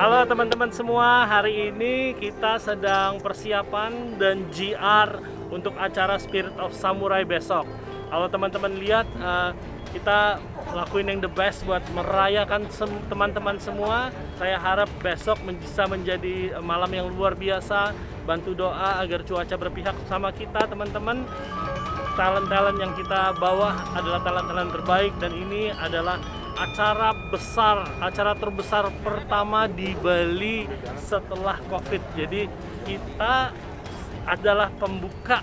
Halo teman-teman semua, hari ini kita sedang persiapan dan GR untuk acara Spirit of Samurai besok. Kalau teman-teman lihat, kita lakuin yang the best buat merayakan teman-teman semua. Saya harap besok bisa menjadi malam yang luar biasa. Bantu doa agar cuaca berpihak sama kita teman-teman. Talent-talent yang kita bawa adalah talent-talent terbaik, dan ini adalah acara besar, acara terbesar pertama di Bali setelah COVID. Jadi kita adalah pembuka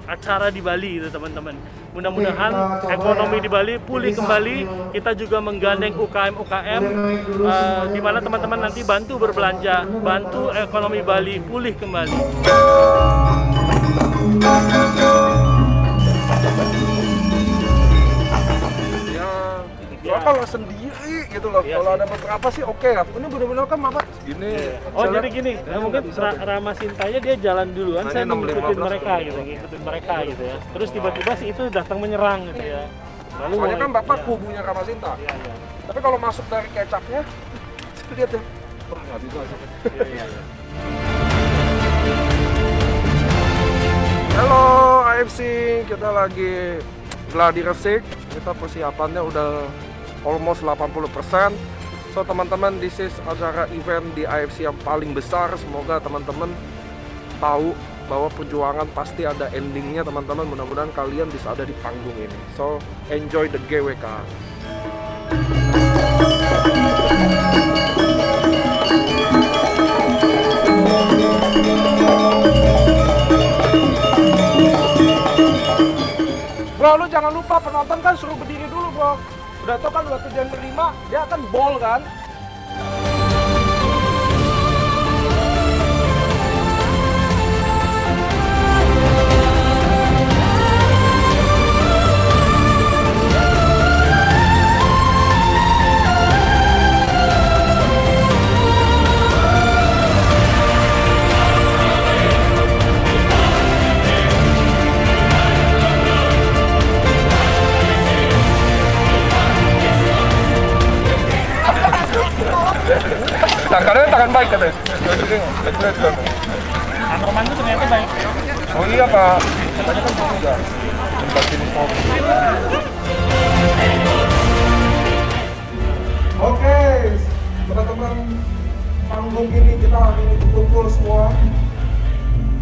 acara di Bali itu teman-teman. Mudah-mudahan ekonomi di Bali pulih kembali. Kita juga menggandeng UKM-UKM di mana teman-teman nanti bantu berbelanja, bantu ekonomi Bali pulih kembali. Kalau sendiri gitu loh, iya, kalau ada beberapa sih oke ya. Ini benar-benar kan apa gini. Oh jadi gini, mungkin Rama Sintanya dia jalan duluan, saya ngikutin mereka gitu, ya. Terus tiba-tiba si itu datang menyerang gitu ya. Lalu soalnya kan bapak kubunya Rama Sinta. Iya. Tapi kalau masuk dari kecapnya, lihat ya. Oh nggak bisa. Iya. Halo AFC, kita lagi gladi resik. Kita persiapannya udah almost 80%. So teman-teman, this is acara event di AFC yang paling besar. Semoga teman-teman tahu bahwa perjuangan pasti ada endingnya teman-teman. Mudah-mudahan kalian bisa ada di panggung ini. So enjoy the GWK. Bro, lu jangan lupa penonton kan suruh berdiri dulu, bro. Udah tau kan waktu dia menerima, dia akan ball kan? Tangannya tangan baik katanya. Anoman itu ternyata baik. Oh iya Pak, katanya kan juga. Oke, teman-teman, panggung ini kita hari ini kumpul semua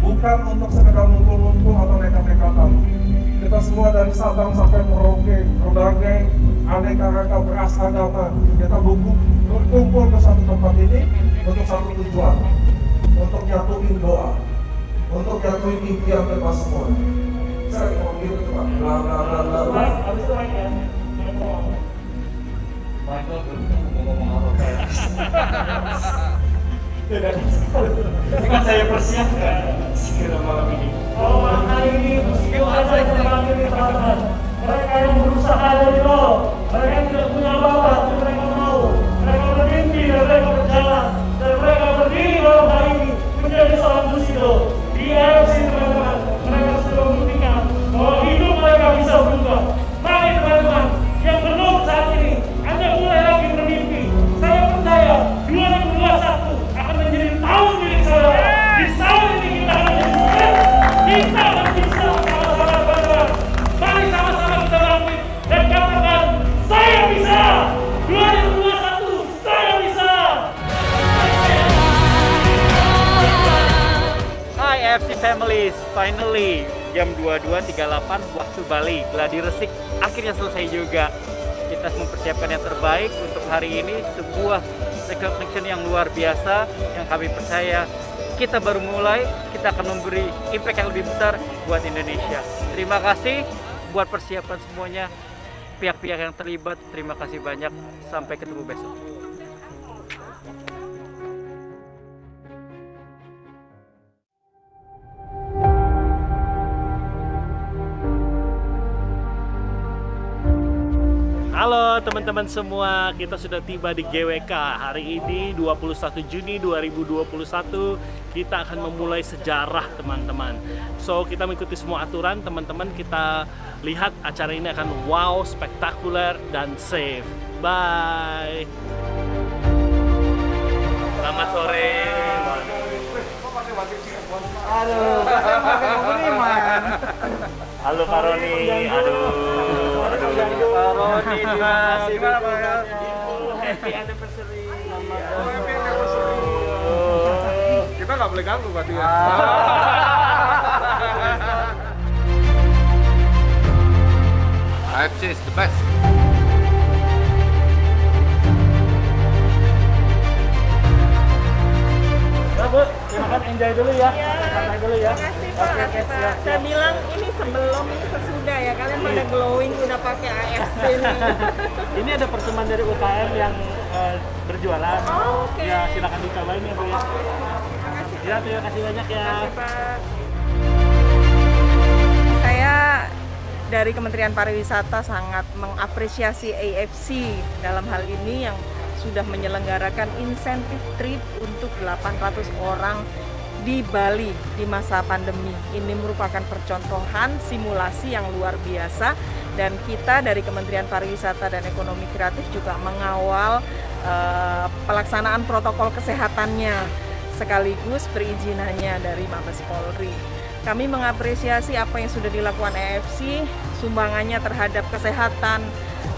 bukan untuk sekedar ngumpul-ngumpul atau nekat-nekatan. Kita semua dari Sabang sampai Merauke, berbagai aneka ragam ras agama, kita berkumpul ke satu tempat ini untuk satu tujuan, untuk nyatuin doa, untuk nyatuin impian kita semua. Saya mau gitu Pak, bla bla bla bla bla. Habis itu lagi ya. Michael ngomong apa? Ini kan saya persiapkan sekira malam ini. Oh, hari ini itu ada yang terpanggil di teman-teman. Mereka yang berusaha dari bawah, mereka yang tidak punya bapak, tapi mereka mau. Mereka bermimpi dan mereka berjalan, dan mereka berdiri malam hari ini menjadi seorang musido. Di AFC teman-teman, mereka sudah membuktikan bahwa hidup mereka bisa berubah. Mari teman-teman, yang belum saat ini, Anda mulai lagi bermimpi. Saya percaya 2021 akan menjadi tahun milik saudara. Di tahun ini kita akan menjadi sukses. Kita akan bisa sama-sama bangga. Mari sama-sama kita lakuin dan katakan, saya bisa. 2021, saya bisa. Hai AFC Families, finally jam 22.38 waktu Bali, gladi resik akhirnya selesai juga. Kita mempersiapkan yang terbaik untuk hari ini, sebuah recognition yang luar biasa yang kami percaya kita baru mulai, kita akan memberi impact yang lebih besar buat Indonesia. Terima kasih buat persiapan semuanya, pihak-pihak yang terlibat, terima kasih banyak, sampai ketemu besok. Halo teman-teman semua, kita sudah tiba di GWK. Hari ini 21 Juni 2021, kita akan memulai sejarah teman-teman. So kita mengikuti semua aturan teman-teman, kita lihat acara ini akan wow, spektakuler, dan safe. Bye! Selamat sore. Aduh, katanya pakai pengiriman. Halo Pak Roni. Aduh. Pak Roni, terima kasih. Gimana, Pak? Happy anniversary. Happy anniversary. Kita nggak boleh ganggu berarti ya. AFC is the best. Nah, Bu, silakan enjoy dulu ya. Santai dulu ya. Makasih Pak. Saya bilang ini sebelum ini sesudah ya, kalian pada glowing udah pakai AFC nih. Ini ada persembahan dari UKM yang berjualan. Oh, oke. Ya, silakan dicobain ya, Bu ya. Makasih. Ya, terima kasih banyak ya. Makasih Pak. Saya dari Kementerian Pariwisata sangat mengapresiasi AFC dalam hal ini yang sudah menyelenggarakan insentif trip untuk 800 orang di Bali di masa pandemi. Ini merupakan percontohan simulasi yang luar biasa dan kita dari Kementerian Pariwisata dan Ekonomi Kreatif juga mengawal pelaksanaan protokol kesehatannya sekaligus perizinannya dari Mabes Polri. Kami mengapresiasi apa yang sudah dilakukan AFC, sumbangannya terhadap kesehatan,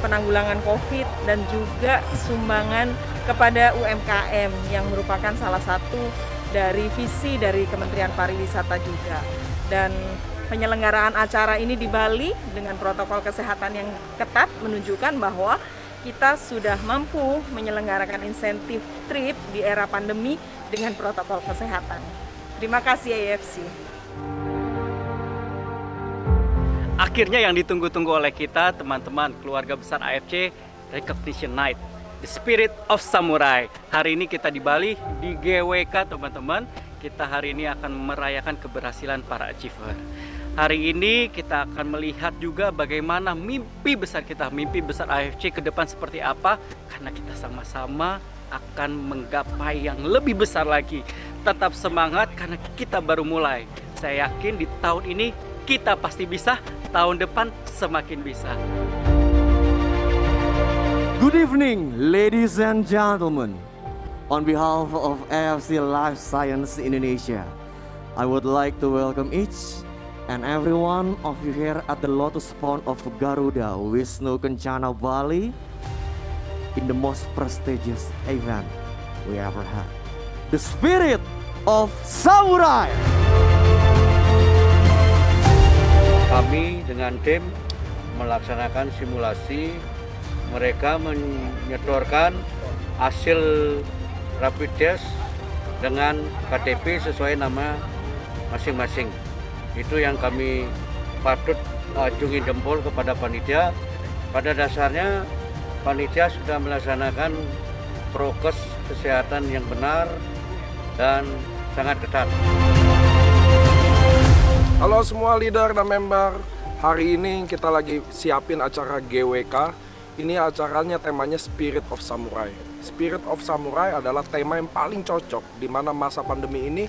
penanggulangan COVID, dan juga sumbangan kepada UMKM yang merupakan salah satu dari visi dari Kementerian Pariwisata juga. Dan penyelenggaraan acara ini di Bali dengan protokol kesehatan yang ketat menunjukkan bahwa kita sudah mampu menyelenggarakan insentif trip di era pandemi dengan protokol kesehatan. Terima kasih AFC. Akhirnya yang ditunggu-tunggu oleh kita, teman-teman keluarga besar AFC, Recognition Night, The Spirit of Samurai. Hari ini kita di Bali, di GWK teman-teman. Kita hari ini akan merayakan keberhasilan para achiever. Hari ini kita akan melihat juga bagaimana mimpi besar kita, mimpi besar AFC ke depan seperti apa. Karena kita sama-sama akan menggapai yang lebih besar lagi. Tetap semangat karena kita baru mulai. Saya yakin di tahun ini kita pasti bisa, tahun depan semakin bisa. Good evening, ladies and gentlemen. On behalf of AFC Life Science Indonesia, I would like to welcome each and every one of you here at the Lotus Pond of Garuda, Wisnu Kencana, Bali, in the most prestigious event we ever had, the Spirit of Samurai. Kami dengan tim melaksanakan simulasi, mereka menyodorkan hasil rapid test dengan KTP sesuai nama masing-masing. Itu yang kami patut acungi jempol kepada panitia. Pada dasarnya panitia sudah melaksanakan prokes kesehatan yang benar dan sangat ketat. Halo semua leader dan member, hari ini kita lagi siapin acara GWK. Ini acaranya temanya Spirit of Samurai. Spirit of Samurai adalah tema yang paling cocok di mana masa pandemi ini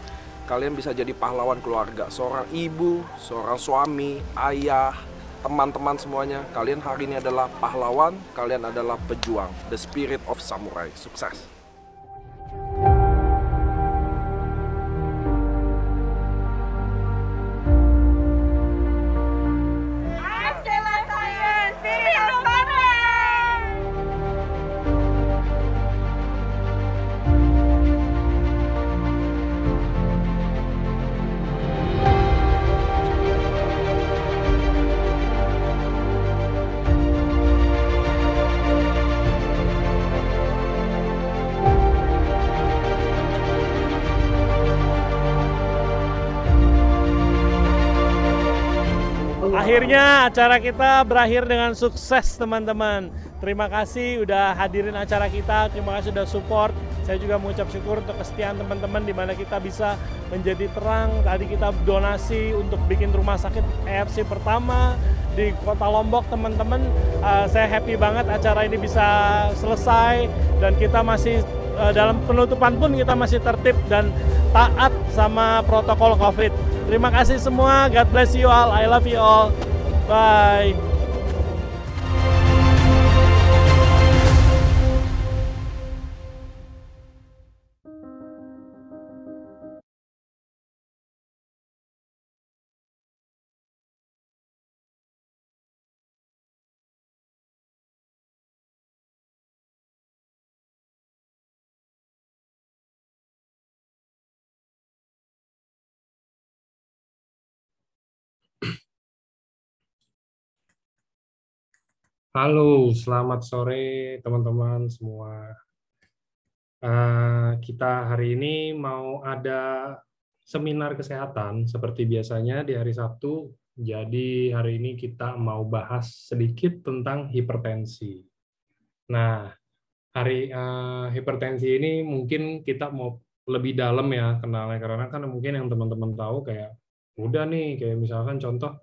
kalian bisa jadi pahlawan keluarga. Seorang ibu, seorang suami, ayah, teman-teman semuanya. Kalian hari ini adalah pahlawan, kalian adalah pejuang. The Spirit of Samurai. Sukses! Akhirnya acara kita berakhir dengan sukses teman-teman. Terima kasih udah hadirin acara kita, terima kasih udah support. Saya juga mengucap syukur untuk kesetiaan teman-teman di mana kita bisa menjadi terang. Tadi kita donasi untuk bikin rumah sakit AFC pertama di Kota Lombok teman-teman. Saya happy banget acara ini bisa selesai dan kita masih dalam penutupan pun kita masih tertib dan taat sama protokol COVID. Terima kasih semua, God bless you all, I love you all, bye. Halo, selamat sore teman-teman semua. Kita hari ini mau ada seminar kesehatan seperti biasanya di hari Sabtu. Jadi hari ini kita mau bahas sedikit tentang hipertensi. Nah, hipertensi ini mungkin kita mau lebih dalam ya kenalnya, karena kan mungkin yang teman-teman tahu kayak udah nih, kayak misalkan contoh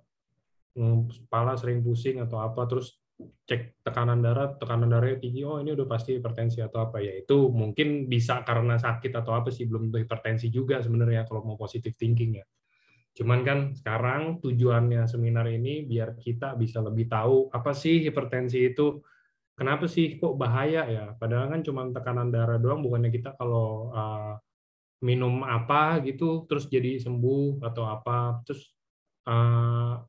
kepala sering pusing atau apa, terus cek tekanan darahnya tinggi, oh ini udah pasti hipertensi atau apa ya. Itu mungkin bisa karena sakit atau apa sih, belum tentu hipertensi juga sebenarnya kalau mau positive thinking ya. Cuman kan sekarang tujuannya seminar ini biar kita bisa lebih tahu apa sih hipertensi itu, kenapa sih kok bahaya ya, padahal kan cuma tekanan darah doang, bukannya kita kalau minum apa gitu terus jadi sembuh atau apa. Terus uh,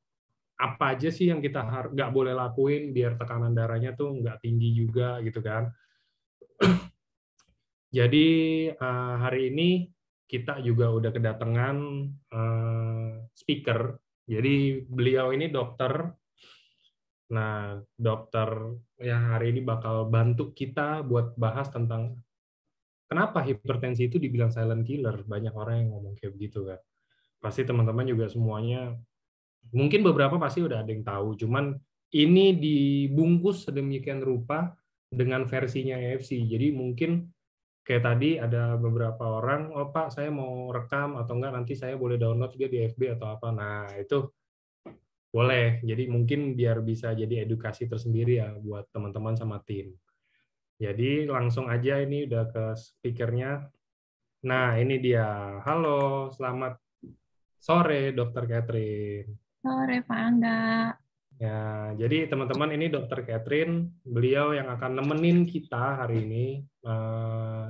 apa aja sih yang kita nggak boleh lakuin biar tekanan darahnya tuh nggak tinggi juga gitu kan. Jadi hari ini kita juga udah kedatangan speaker. Jadi beliau ini dokter. Nah, dokter yang hari ini bakal bantu kita buat bahas tentang kenapa hipertensi itu dibilang silent killer. Banyak orang yang ngomong kayak begitu kan. Pasti teman-teman juga semuanya mungkin beberapa pasti udah ada yang tahu, cuman ini dibungkus sedemikian rupa dengan versinya AFC. Jadi mungkin kayak tadi ada beberapa orang, oh Pak, saya mau rekam atau enggak nanti saya boleh download juga di FB atau apa. Nah, itu boleh. Jadi mungkin biar bisa jadi edukasi tersendiri ya buat teman-teman sama tim. Jadi langsung aja ini udah ke speakernya. Nah, ini dia. Halo, selamat sore Dokter Catherine. Sore Pak Angga. Ya, jadi teman-teman ini Dokter Catherine, beliau yang akan nemenin kita hari ini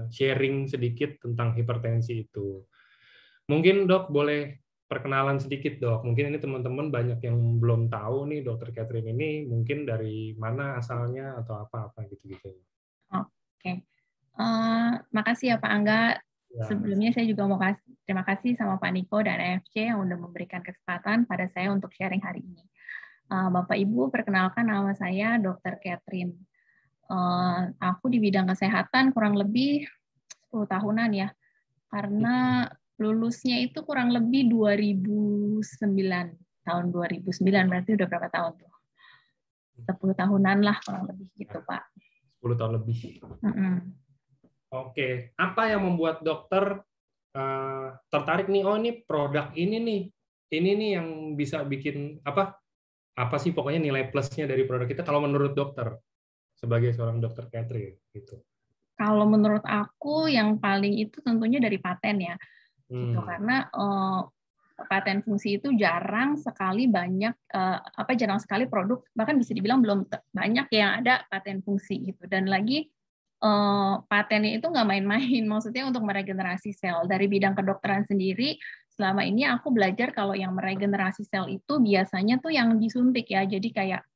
sharing sedikit tentang hipertensi itu. Mungkin Dok boleh perkenalan sedikit Dok. Mungkin ini teman-teman banyak yang belum tahu nih Dokter Catherine ini mungkin dari mana asalnya atau apa-apa gitu-gitu. Oke, makasih ya Pak Angga. Ya. Sebelumnya saya juga mau terima kasih sama Pak Niko dan AFC yang udah memberikan kesempatan pada saya untuk sharing hari ini. Bapak Ibu, perkenalkan nama saya Dr. Catherine. Aku di bidang kesehatan kurang lebih 10 tahunan ya, karena lulusnya itu kurang lebih 2009, tahun 2009, berarti udah berapa tahun tuh? 10 tahunan lah kurang lebih gitu Pak. 10 tahun lebih. Oke, apa yang membuat dokter tertarik nih? Oh ini produk ini nih yang bisa bikin apa sih pokoknya nilai plusnya dari produk kita kalau menurut dokter sebagai seorang Dokter Catherine gitu. Kalau menurut aku yang paling itu tentunya dari paten ya, gitu karena paten fungsi itu jarang sekali produk, bahkan bisa dibilang belum banyak yang ada paten fungsi gitu, dan lagi patennya itu nggak main-main, maksudnya untuk meregenerasi sel. Dari bidang kedokteran sendiri, selama ini aku belajar kalau yang meregenerasi sel itu biasanya tuh yang disuntik ya, jadi kayak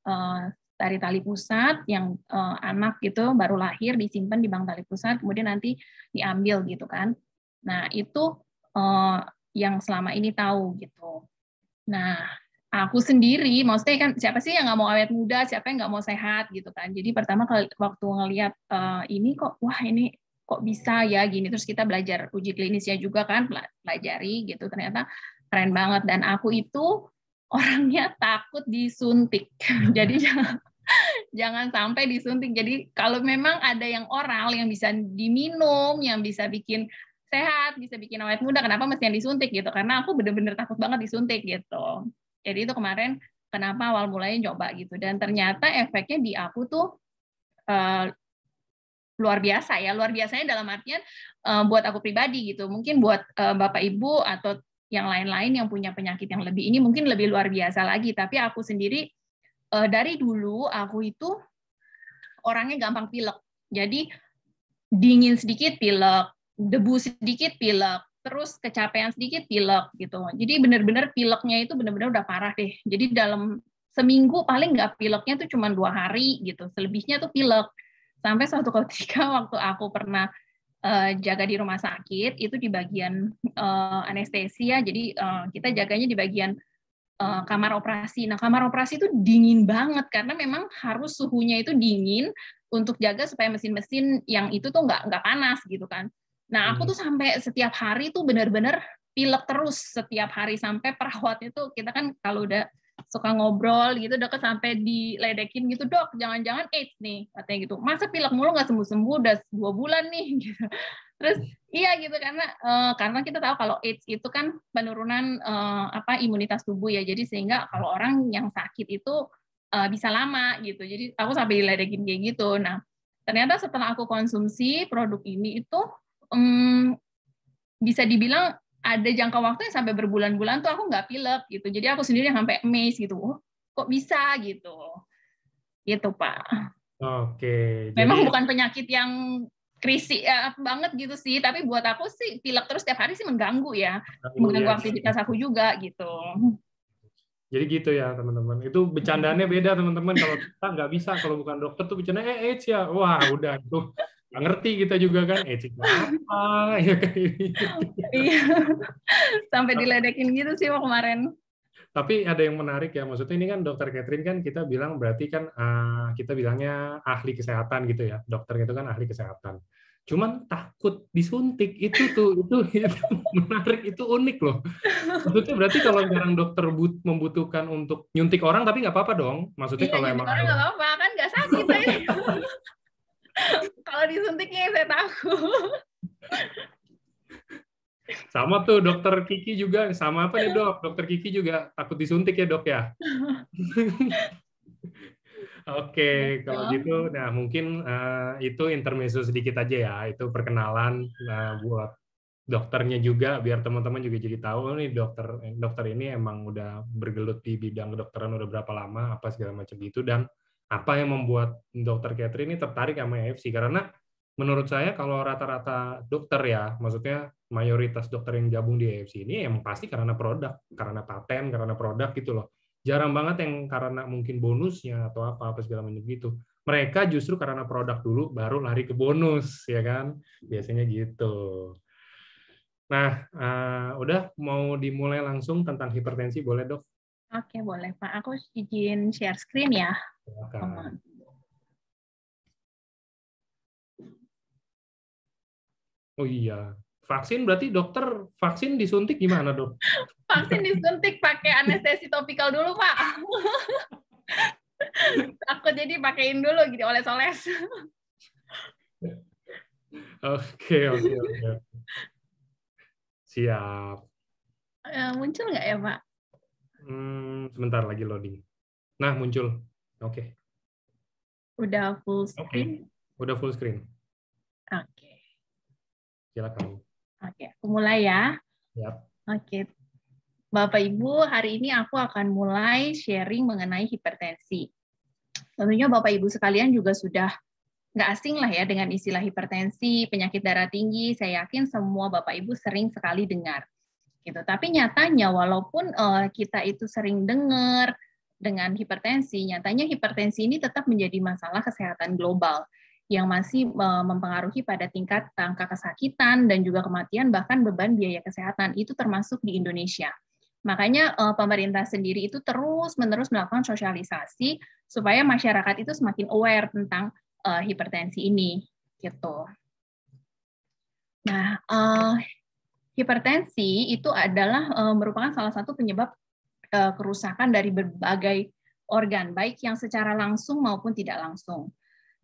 dari tali pusat yang anak gitu baru lahir disimpan di bank tali pusat, kemudian nanti diambil gitu kan. Nah itu yang selama ini tahu gitu. Nah aku sendiri, maksudnya kan siapa sih yang nggak mau awet muda, siapa yang nggak mau sehat gitu kan. Jadi pertama kali waktu ngelihat ini kok, wah ini kok bisa ya gini, terus kita belajar uji klinisnya juga kan, pelajari gitu, ternyata keren banget. Dan aku itu orangnya takut disuntik, jadi jangan sampai disuntik. Jadi kalau memang ada yang oral yang bisa diminum, yang bisa bikin sehat, bisa bikin awet muda, kenapa mesti yang disuntik gitu? Karena aku bener-bener takut banget disuntik gitu. Jadi itu kemarin kenapa awal mulanya coba gitu, dan ternyata efeknya di aku tuh luar biasa ya. Luar biasanya dalam artian buat aku pribadi gitu. Mungkin buat Bapak Ibu atau yang lain-lain yang punya penyakit yang lebih ini mungkin lebih luar biasa lagi. Tapi aku sendiri dari dulu aku itu orangnya gampang pilek. Jadi dingin sedikit pilek, debu sedikit pilek, terus kecapean sedikit pilek gitu. Jadi benar-benar pileknya itu benar-benar udah parah deh. Jadi dalam seminggu paling nggak pileknya tuh cuma 2 hari gitu. Selebihnya tuh pilek. Sampai suatu ketika waktu aku pernah jaga di rumah sakit, itu di bagian anestesia, jadi kita jaganya di bagian kamar operasi. Nah, kamar operasi itu dingin banget karena memang harus suhunya itu dingin untuk jaga supaya mesin-mesin yang itu tuh nggak panas gitu kan. Nah, aku tuh sampai setiap hari tuh benar-benar pilek terus setiap hari sampai perawatnya tuh kita kan kalau udah suka ngobrol gitu deket sampai diledekin gitu, dok jangan-jangan AIDS nih katanya gitu, masa pilek mulu nggak sembuh-sembuh udah 2 bulan nih gitu. Terus iya gitu karena kita tahu kalau AIDS itu kan penurunan imunitas tubuh ya, jadi sehingga kalau orang yang sakit itu bisa lama gitu, jadi aku sampai diledekin kayak gitu. Nah ternyata setelah aku konsumsi produk ini itu bisa dibilang ada jangka waktu yang sampai berbulan-bulan tuh aku nggak pilek gitu. Jadi aku sendiri sampai amazed gitu. Oh, kok bisa gitu. Gitu, Pak. Oke. Memang Jadi bukan penyakit yang krisis banget gitu sih, tapi buat aku sih pilek terus setiap hari sih mengganggu ya. Mengganggu aktivitas aku juga gitu. Jadi gitu ya teman-teman. Itu bercandaannya beda teman-teman. Kalau kita nggak bisa, kalau bukan dokter tuh bercanda AIDS ya. Wah udah itu nggak ngerti kita juga kan AIDS itu apa ya kan ini. Iya. Sampai diledekin gitu sih kemarin. Tapi ada yang menarik ya, maksudnya ini kan Dokter Catherine kan kita bilang berarti kan kita bilangnya ahli kesehatan gitu ya. Dokter itu kan ahli kesehatan. Cuman takut disuntik itu menarik, itu unik loh. Maksudnya berarti kalau sekarang dokter membutuhkan untuk nyuntik orang tapi nggak apa-apa dong. Maksudnya kalau emang orang nggak apa-apa kan nggak sakit ya. Kalau disuntiknya saya takut. Sama tuh dokter Kiki juga, sama apa nih dok? Dokter Kiki juga takut disuntik ya dok ya? Oke, kalau gitu, nah mungkin itu intermezzo sedikit aja ya, itu perkenalan buat dokternya juga, biar teman-teman juga jadi tahu nih dokter ini emang udah bergelut di bidang kedokteran udah berapa lama, apa segala macam gitu, dan apa yang membuat Dokter Catherine ini tertarik sama AFC, karena menurut saya kalau rata-rata dokter ya, maksudnya mayoritas dokter yang gabung di AFC ini emang pasti karena produk, karena paten, karena produk gitu loh. Jarang banget yang karena mungkin bonusnya atau apa segala macam gitu. Mereka justru karena produk dulu baru lari ke bonus, ya kan? Biasanya gitu. Nah, udah mau dimulai langsung tentang hipertensi, boleh dok? Oke, boleh Pak. Aku izin share screen ya. Silakan. Oh iya, vaksin berarti dokter vaksin disuntik gimana dok? Vaksin disuntik pakai anestesi topikal dulu Pak. Takut jadi pakein dulu gitu, oles-oles. Oke. Siap. Muncul nggak ya Pak? Sebentar lagi loading. Nah muncul. Oke. Udah full screen? Udah full screen. Oke. Silakan. Oke, aku mulai ya. Yap. Oke. Bapak Ibu, hari ini aku akan mulai sharing mengenai hipertensi. Tentunya Bapak Ibu sekalian juga sudah nggak asing lah ya dengan istilah hipertensi, penyakit darah tinggi. Saya yakin semua Bapak Ibu sering sekali dengar. Gitu. Tapi nyatanya walaupun kita itu sering dengar dengan hipertensi, nyatanya hipertensi ini tetap menjadi masalah kesehatan global yang masih mempengaruhi pada tingkat angka kesakitan dan juga kematian, bahkan beban biaya kesehatan itu termasuk di Indonesia. Makanya pemerintah sendiri itu terus-menerus melakukan sosialisasi supaya masyarakat itu semakin aware tentang hipertensi ini, gitu. Nah, hipertensi itu adalah merupakan salah satu penyebab kerusakan dari berbagai organ, baik yang secara langsung maupun tidak langsung.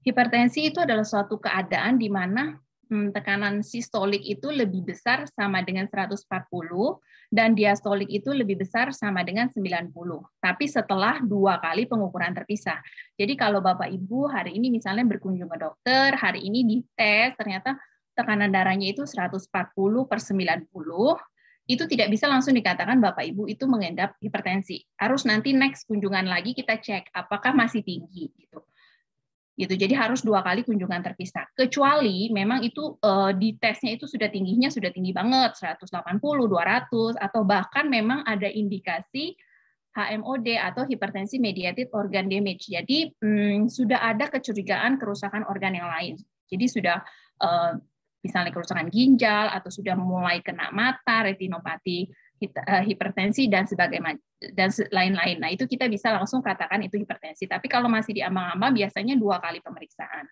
Hipertensi itu adalah suatu keadaan di mana tekanan sistolik itu lebih besar sama dengan 140 dan diastolik itu lebih besar sama dengan 90. Tapi setelah 2 kali pengukuran terpisah. Jadi kalau Bapak Ibu hari ini misalnya berkunjung ke dokter, hari ini dites ternyata tekanan darahnya itu 140/90, itu tidak bisa langsung dikatakan Bapak Ibu itu mengidap hipertensi. Harus nanti next kunjungan lagi kita cek apakah masih tinggi gitu. Jadi harus 2 kali kunjungan terpisah. Kecuali memang itu di tesnya itu sudah tingginya sudah tinggi banget, 180, 200, atau bahkan memang ada indikasi HMOD atau hipertensi mediated organ damage. Jadi sudah ada kecurigaan kerusakan organ yang lain. Jadi sudah misalnya kerusakan ginjal atau sudah mulai kena mata, retinopati hipertensi dan lain-lain. Nah, itu kita bisa langsung katakan itu hipertensi. Tapi kalau masih diambang-ambang biasanya 2 kali pemeriksaan.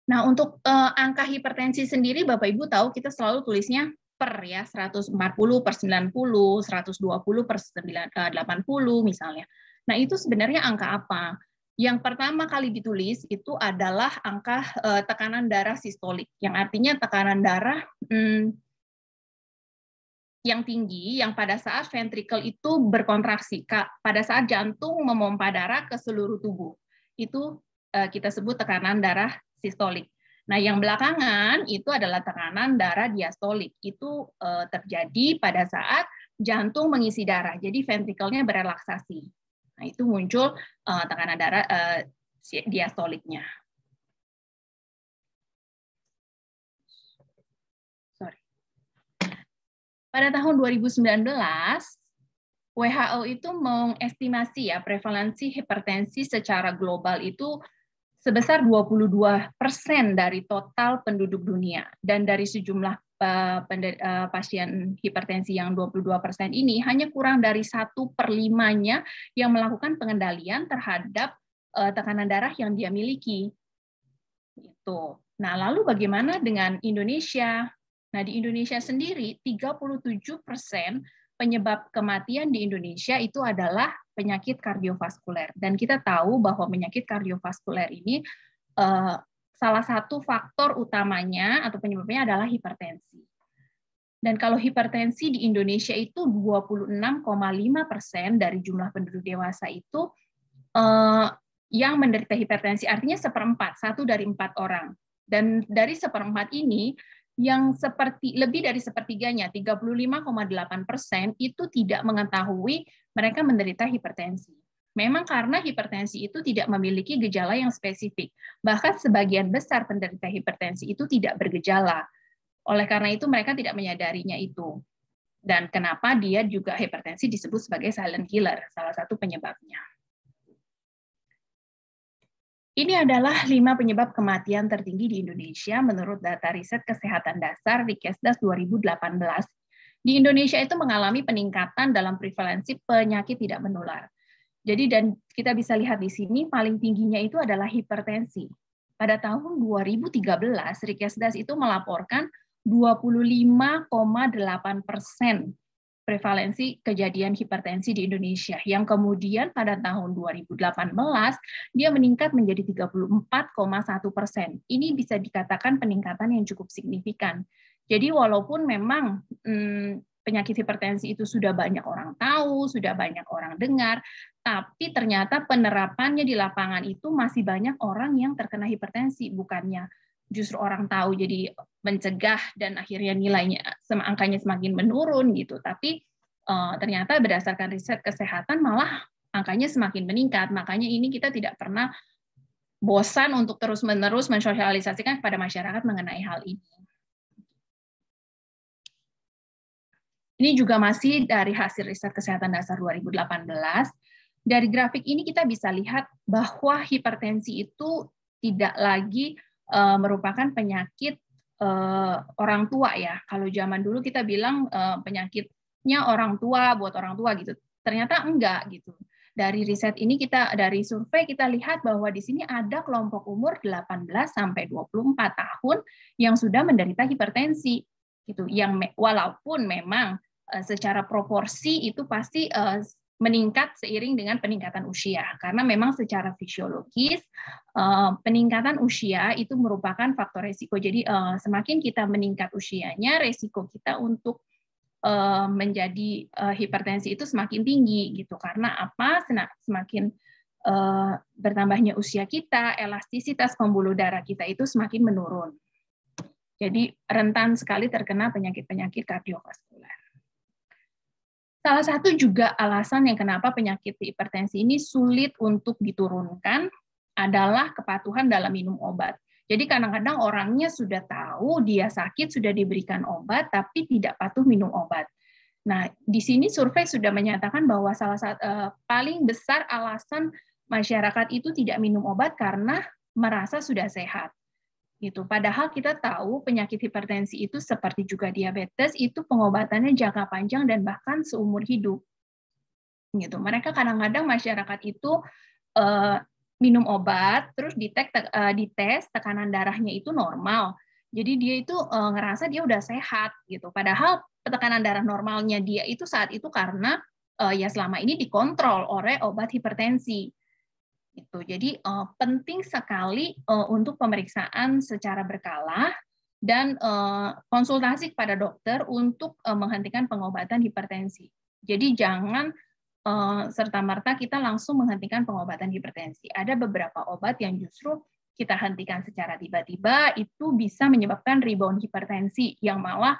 Nah, untuk angka hipertensi sendiri Bapak Ibu tahu kita selalu tulisnya per ya, 140 per 90, 120 per 80 misalnya. Nah, itu sebenarnya angka apa? Yang pertama kali ditulis itu adalah angka tekanan darah sistolik, yang artinya tekanan darah yang tinggi, yang pada saat ventricle itu berkontraksi, pada saat jantung memompa darah ke seluruh tubuh. Itu kita sebut tekanan darah sistolik. Nah, yang belakangan itu adalah tekanan darah diastolik. Itu terjadi pada saat jantung mengisi darah, jadi ventrikelnya berelaksasi. Nah, itu muncul tekanan darah diastoliknya. Pada tahun 2019, WHO itu mengestimasi ya prevalensi hipertensi secara global itu sebesar 22% dari total penduduk dunia. Dan dari sejumlah pasien hipertensi yang 22% ini, hanya kurang dari 1/5-nya yang melakukan pengendalian terhadap tekanan darah yang dia miliki. Gitu. Nah, lalu bagaimana dengan Indonesia? Nah, di Indonesia sendiri, 37% penyebab kematian di Indonesia itu adalah penyakit kardiovaskuler. Dan kita tahu bahwa penyakit kardiovaskuler ini salah satu faktor utamanya atau penyebabnya adalah hipertensi. Dan kalau hipertensi di Indonesia itu 26,5% dari jumlah penduduk dewasa itu yang menderita hipertensi, artinya 1/4, 1 dari 4 orang. Dan dari 1/4 ini, yang lebih dari sepertiganya, 35,8% itu tidak mengetahui mereka menderita hipertensi. Memang karena hipertensi itu tidak memiliki gejala yang spesifik. Bahkan sebagian besar penderita hipertensi itu tidak bergejala. Oleh karena itu mereka tidak menyadarinya itu. Dan kenapa dia juga hipertensi disebut sebagai silent killer, salah satu penyebabnya. Ini adalah 5 penyebab kematian tertinggi di Indonesia menurut data riset kesehatan dasar Rikesdas 2018. Di Indonesia itu mengalami peningkatan dalam prevalensi penyakit tidak menular. Jadi dan kita bisa lihat di sini paling tingginya itu adalah hipertensi. Pada tahun 2013 Rikesdas itu melaporkan 25,8% prevalensi kejadian hipertensi di Indonesia, yang kemudian pada tahun 2018 dia meningkat menjadi 34,1%. Ini bisa dikatakan peningkatan yang cukup signifikan. Jadi walaupun memang penyakit hipertensi itu sudah banyak orang tahu, sudah banyak orang dengar, tapi ternyata penerapannya di lapangan itu masih banyak orang yang terkena hipertensi, bukannya justru orang tahu jadi mencegah dan akhirnya nilainya angkanya semakin menurun gitu. Tapi ternyata berdasarkan riset kesehatan malah angkanya semakin meningkat. Makanya ini kita tidak pernah bosan untuk terus-menerus mensosialisasikan kepada masyarakat mengenai hal ini. Ini juga masih dari hasil riset kesehatan dasar 2018. Dari grafik ini kita bisa lihat bahwa hipertensi itu tidak lagi merupakan penyakit orang tua ya. Kalau zaman dulu kita bilang penyakitnya orang tua buat orang tua gitu. Ternyata enggak gitu. Dari riset ini dari survei kita lihat bahwa di sini ada kelompok umur 18 sampai 24 tahun yang sudah menderita hipertensi gitu. Yang walaupun memang secara proporsi itu pasti meningkat seiring dengan peningkatan usia, karena memang secara fisiologis peningkatan usia itu merupakan faktor resiko. Jadi semakin kita meningkat usianya, resiko kita untuk menjadi hipertensi itu semakin tinggi gitu. Karena apa? Semakin bertambahnya usia kita, elastisitas pembuluh darah kita itu semakin menurun. Jadi rentan sekali terkena penyakit-penyakit kardiovaskuler. Salah satu juga alasan yang kenapa penyakit hipertensi ini sulit untuk diturunkan adalah kepatuhan dalam minum obat. Jadi kadang-kadang orangnya sudah tahu dia sakit, sudah diberikan obat, tapi tidak patuh minum obat. Nah, di sini survei sudah menyatakan bahwa salah satu paling besar alasan masyarakat itu tidak minum obat karena merasa sudah sehat. Gitu. Padahal kita tahu penyakit hipertensi itu seperti juga diabetes itu pengobatannya jangka panjang dan bahkan seumur hidup. Gitu. Mereka kadang-kadang masyarakat itu minum obat, terus dites tekanan darahnya itu normal. Jadi dia itu ngerasa dia udah sehat gitu. Padahal tekanan darah normalnya dia itu saat itu karena ya selama ini dikontrol oleh obat hipertensi. Gitu. Jadi penting sekali untuk pemeriksaan secara berkala dan konsultasi kepada dokter untuk menghentikan pengobatan hipertensi. Jadi jangan serta-merta kita langsung menghentikan pengobatan hipertensi. Ada beberapa obat yang justru kita hentikan secara tiba-tiba, itu bisa menyebabkan rebound hipertensi, yang malah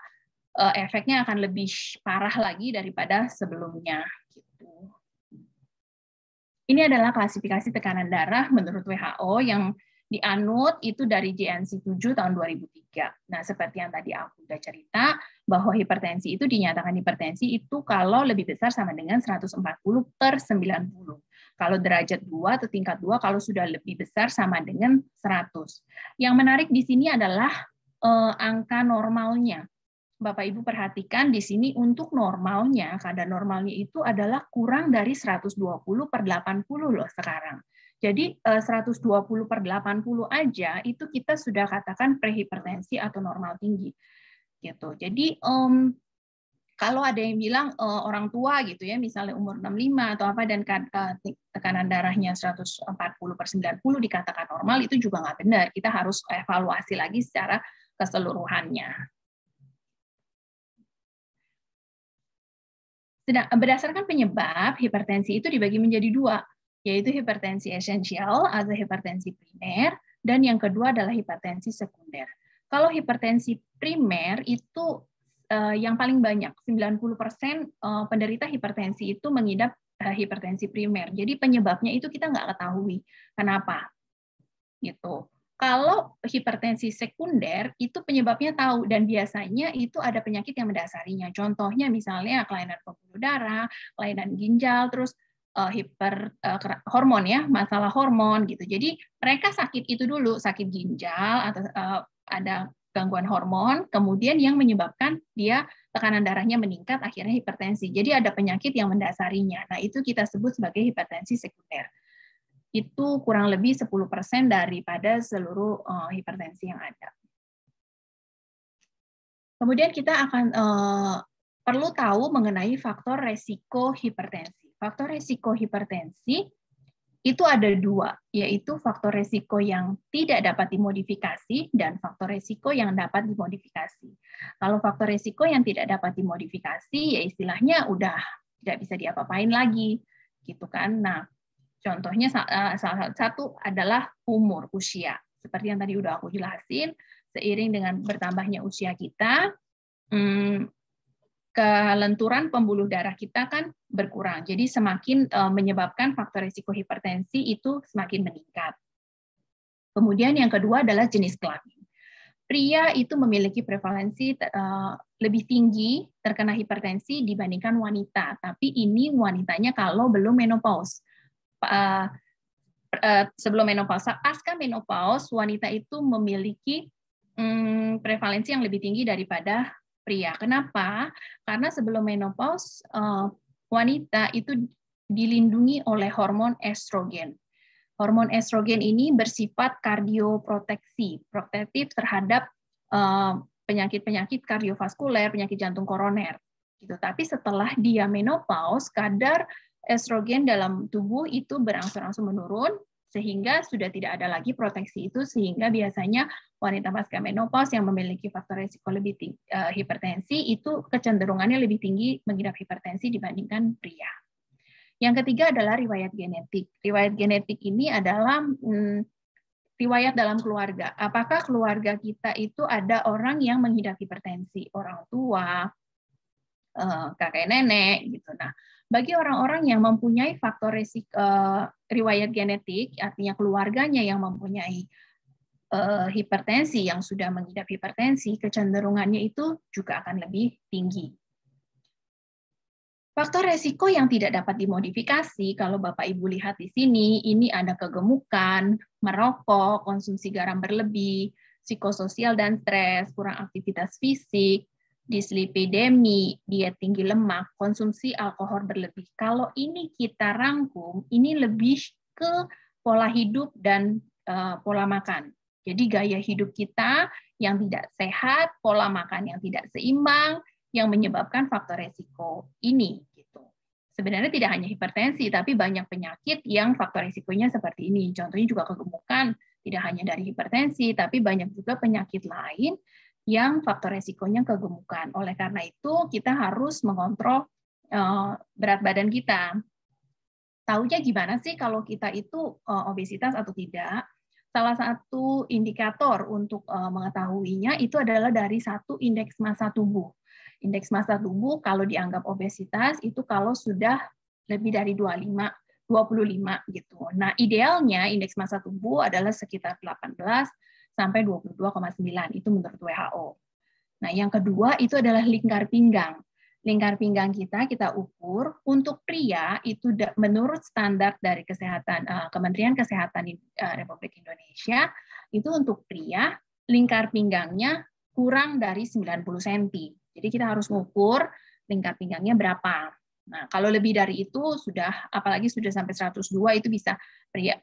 efeknya akan lebih parah lagi daripada sebelumnya. Gitu. Ini adalah klasifikasi tekanan darah menurut WHO yang dianut itu dari JNC 7 tahun 2003. Nah, seperti yang tadi aku sudah cerita, bahwa hipertensi itu dinyatakan hipertensi itu kalau lebih besar sama dengan 140/90. Kalau derajat 2 atau tingkat 2 kalau sudah lebih besar sama dengan 100. Yang menarik di sini adalah angka normalnya. Bapak Ibu perhatikan di sini untuk normalnya, kadar normalnya itu adalah kurang dari 120/80 loh sekarang. Jadi 120/80 aja itu kita sudah katakan prehipertensi atau normal tinggi. Gitu. Jadi kalau ada yang bilang orang tua gitu ya, misalnya umur 65 atau apa dan tekanan darahnya 140/90 dikatakan normal, itu juga nggak benar. Kita harus evaluasi lagi secara keseluruhannya. Berdasarkan penyebab, hipertensi itu dibagi menjadi dua, yaitu hipertensi esensial atau hipertensi primer, dan yang kedua adalah hipertensi sekunder. Kalau hipertensi primer itu yang paling banyak, 90% penderita hipertensi itu mengidap hipertensi primer. Jadi penyebabnya itu kita nggak ketahui. Kenapa? Gitu. Kalau hipertensi sekunder itu penyebabnya tahu dan biasanya itu ada penyakit yang mendasarinya. Contohnya misalnya kelainan pembuluh darah, kelainan ginjal, terus hormon ya, masalah hormon gitu. Jadi mereka sakit itu dulu, sakit ginjal atau ada gangguan hormon, kemudian yang menyebabkan dia tekanan darahnya meningkat, akhirnya hipertensi. Jadi ada penyakit yang mendasarinya. Nah, itu kita sebut sebagai hipertensi sekunder. Itu kurang lebih 10% daripada seluruh hipertensi yang ada. Kemudian kita akan perlu tahu mengenai faktor resiko hipertensi. Faktor resiko hipertensi itu ada dua, yaitu faktor resiko yang tidak dapat dimodifikasi dan faktor resiko yang dapat dimodifikasi. Kalau faktor resiko yang tidak dapat dimodifikasi, ya istilahnya udah tidak bisa diapa-apain lagi, gitu kan. Nah, contohnya salah satu adalah umur, usia. Seperti yang tadi udah aku jelasin, seiring dengan bertambahnya usia kita, kelenturan pembuluh darah kita kan berkurang. Jadi semakin menyebabkan faktor risiko hipertensi itu semakin meningkat. Kemudian yang kedua adalah jenis kelamin. Pria itu memiliki prevalensi lebih tinggi terkena hipertensi dibandingkan wanita. Tapi ini wanitanya kalau belum menopause. Sebelum menopause, pasca menopause, wanita itu memiliki prevalensi yang lebih tinggi daripada pria. Kenapa? Karena sebelum menopause, wanita itu dilindungi oleh hormon estrogen. Hormon estrogen ini bersifat kardioproteksi, protektif terhadap penyakit-penyakit kardiovaskuler, penyakit jantung koroner. Gitu. Tapi setelah dia menopause, kadar estrogen dalam tubuh itu berangsur-angsur menurun, sehingga sudah tidak ada lagi proteksi itu, sehingga biasanya wanita pasca menopause yang memiliki faktor risiko lebih tinggi, hipertensi itu kecenderungannya lebih tinggi mengidap hipertensi dibandingkan pria. Yang ketiga adalah riwayat genetik. Riwayat genetik ini adalah riwayat dalam keluarga. Apakah keluarga kita itu ada orang yang mengidap hipertensi, orang tua, kakek nenek gitu. Nah, bagi orang-orang yang mempunyai faktor risiko riwayat genetik, artinya keluarganya yang mempunyai hipertensi, yang sudah mengidap hipertensi, kecenderungannya itu juga akan lebih tinggi. Faktor resiko yang tidak dapat dimodifikasi, kalau Bapak Ibu lihat di sini, ini ada kegemukan, merokok, konsumsi garam berlebih, psikososial dan stres, kurang aktivitas fisik, dislipidemi, diet tinggi lemak, konsumsi alkohol berlebih. Kalau ini kita rangkum, ini lebih ke pola hidup dan pola makan. Jadi gaya hidup kita yang tidak sehat, pola makan yang tidak seimbang, yang menyebabkan faktor resiko ini. Gitu. Sebenarnya tidak hanya hipertensi, tapi banyak penyakit yang faktor resikonya seperti ini. Contohnya juga kegemukan, tidak hanya dari hipertensi, tapi banyak juga penyakit lain yang faktor resikonya kegemukan. Oleh karena itu, kita harus mengontrol berat badan kita. Taunya gimana sih kalau kita itu obesitas atau tidak? Salah satu indikator untuk mengetahuinya itu adalah dari satu indeks massa tubuh. Indeks massa tubuh kalau dianggap obesitas itu kalau sudah lebih dari 25 gitu. Nah, idealnya indeks massa tubuh adalah sekitar 18 sampai 22,9 itu menurut WHO. Nah, yang kedua itu adalah lingkar pinggang. Lingkar pinggang kita ukur untuk pria itu menurut standar dari Kementerian Kesehatan Republik Indonesia itu untuk pria lingkar pinggangnya kurang dari 90 cm. Jadi kita harus mengukur lingkar pinggangnya berapa. Nah, kalau lebih dari itu sudah, apalagi sudah sampai 102 itu bisa pria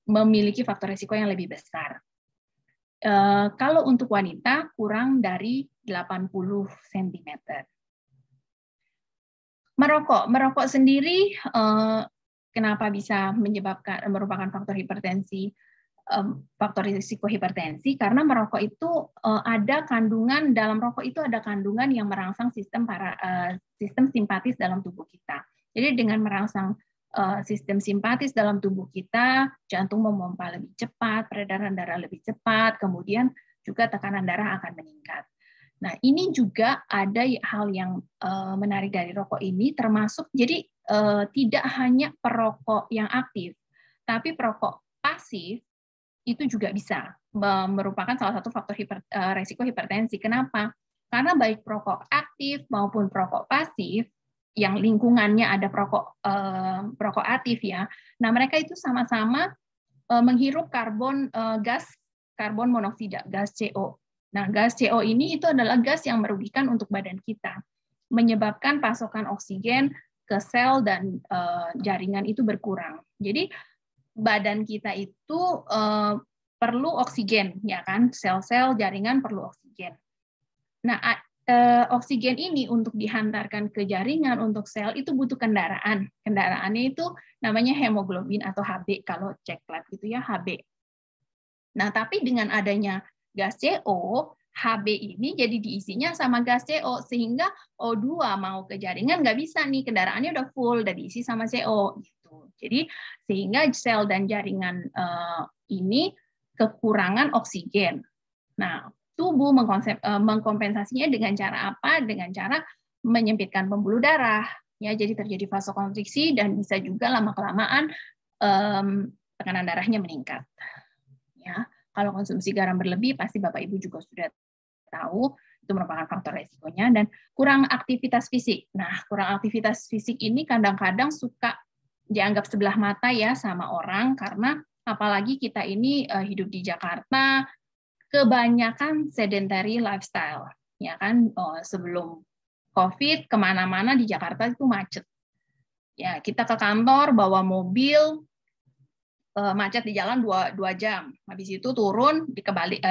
memiliki faktor risiko yang lebih besar. Kalau untuk wanita kurang dari 80 cm. Merokok sendiri kenapa bisa merupakan faktor hipertensi, faktor risiko hipertensi? Karena merokok itu ada kandungan dalam rokok itu ada kandungan yang merangsang sistem simpatis dalam tubuh kita. Jadi dengan merangsang sistem simpatis dalam tubuh kita, jantung memompa lebih cepat, peredaran darah lebih cepat, kemudian juga tekanan darah akan meningkat. Nah, ini juga ada hal yang menarik dari rokok ini, termasuk jadi tidak hanya perokok yang aktif, tapi perokok pasif itu juga bisa merupakan salah satu faktor resiko hipertensi. Kenapa? Karena baik perokok aktif maupun perokok pasif, yang lingkungannya ada perokok aktif ya. Nah, mereka itu sama-sama menghirup gas karbon monoksida, gas CO. Nah, gas CO ini itu adalah gas yang merugikan untuk badan kita, menyebabkan pasokan oksigen ke sel dan jaringan itu berkurang. Jadi badan kita itu perlu oksigen, ya kan? Sel-sel jaringan perlu oksigen. Nah, oksigen ini untuk dihantarkan ke jaringan untuk sel itu butuh kendaraan. Kendaraannya itu namanya hemoglobin atau HB kalau cek lab gitu ya, HB. Nah, tapi dengan adanya gas CO, HB ini jadi diisinya sama gas CO, sehingga O2 mau ke jaringan nggak bisa nih, kendaraannya udah full, udah diisi sama CO. Gitu. Jadi sehingga sel dan jaringan ini kekurangan oksigen. Nah, tubuh mengkompensasinya dengan cara apa? Dengan cara menyempitkan pembuluh darah. Ya, jadi terjadi vasokonstriksi dan bisa juga lama-kelamaan tekanan darahnya meningkat. Ya, kalau konsumsi garam berlebih pasti Bapak Ibu juga sudah tahu itu merupakan faktor resikonya, dan kurang aktivitas fisik. Nah, kurang aktivitas fisik ini kadang-kadang suka dianggap sebelah mata ya sama orang, karena apalagi kita ini hidup di Jakarta, kebanyakan sedentary lifestyle, ya kan? Sebelum COVID kemana-mana di Jakarta itu macet. Ya, kita ke kantor bawa mobil, macet di jalan 2 jam. Habis itu turun,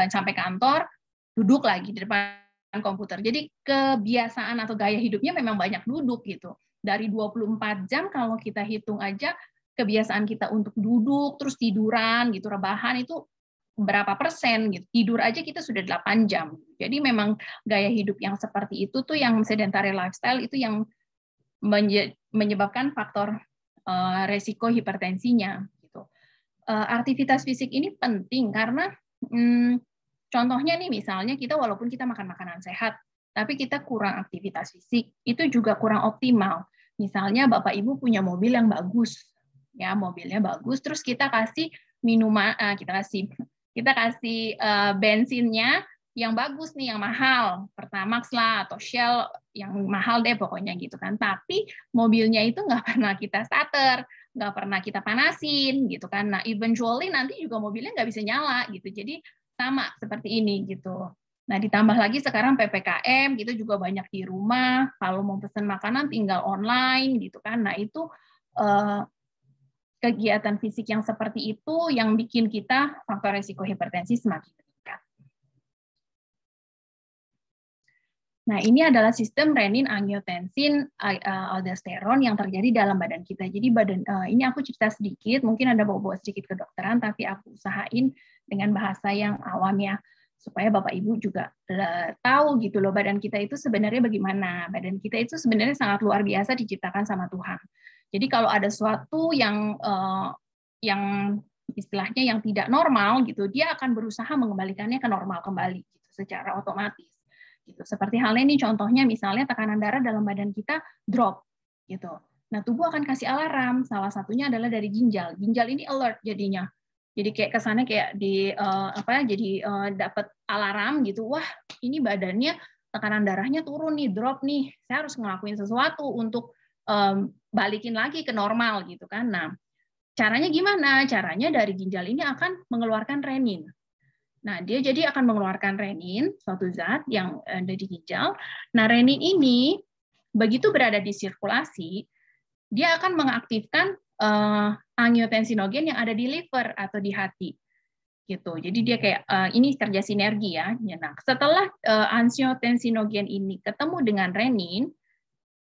sampai kantor, duduk lagi di depan komputer. Jadi kebiasaan atau gaya hidupnya memang banyak duduk gitu. Dari 24 jam kalau kita hitung aja, kebiasaan kita untuk duduk, terus tiduran gitu, rebahan itu berapa persen gitu. Tidur aja kita sudah 8 jam. Jadi memang gaya hidup yang seperti itu tuh yang sedentary lifestyle itu yang menyebabkan faktor resiko hipertensinya. Aktivitas fisik ini penting karena contohnya nih misalnya kita walaupun kita makan makanan sehat, tapi kita kurang aktivitas fisik, itu juga kurang optimal. Misalnya Bapak Ibu punya mobil yang bagus, ya mobilnya bagus, terus kita kasih minuman, kita kasih bensinnya yang bagus nih, yang mahal, Pertamax lah atau Shell yang mahal deh pokoknya gitu kan. Tapi mobilnya itu nggak pernah kita starter, nggak pernah kita panasin gitu kan. Nah, eventually nanti juga mobilnya nggak bisa nyala gitu. Jadi sama seperti ini gitu. Nah, ditambah lagi sekarang PPKM, kita juga banyak di rumah, kalau mau pesan makanan tinggal online gitu kan. Nah, itu kegiatan fisik yang seperti itu yang bikin kita faktor resiko hipertensi semakin meningkat. Nah, ini adalah sistem renin, angiotensin, aldosteron yang terjadi dalam badan kita. Jadi ini aku cerita sedikit, mungkin ada bawa-bawa sedikit kedokteran, tapi aku usahain dengan bahasa yang awam ya, supaya Bapak Ibu juga tahu gitu loh badan kita itu sebenarnya bagaimana. Badan kita itu sebenarnya sangat luar biasa diciptakan sama Tuhan. Jadi kalau ada sesuatu yang istilahnya yang tidak normal gitu, dia akan berusaha mengembalikannya ke normal kembali gitu, secara otomatis. Gitu. Seperti halnya ini contohnya misalnya tekanan darah dalam badan kita drop gitu. Nah, tubuh akan kasih alarm, salah satunya adalah dari ginjal. Ginjal ini alert jadinya. Jadi kayak kesannya kayak dapat alarm gitu. Wah, ini badannya tekanan darahnya turun nih, drop nih. Saya harus ngelakuin sesuatu untuk balikin lagi ke normal gitu kan. Nah, caranya gimana? Caranya dari ginjal ini akan mengeluarkan renin. Nah, dia jadi akan mengeluarkan renin, suatu zat yang ada di ginjal. Nah, renin ini begitu berada di sirkulasi, dia akan mengaktifkan angiotensinogen yang ada di liver atau di hati. Gitu. Jadi dia kayak ini kerja sinergi ya. Nah, setelah angiotensinogen ini ketemu dengan renin,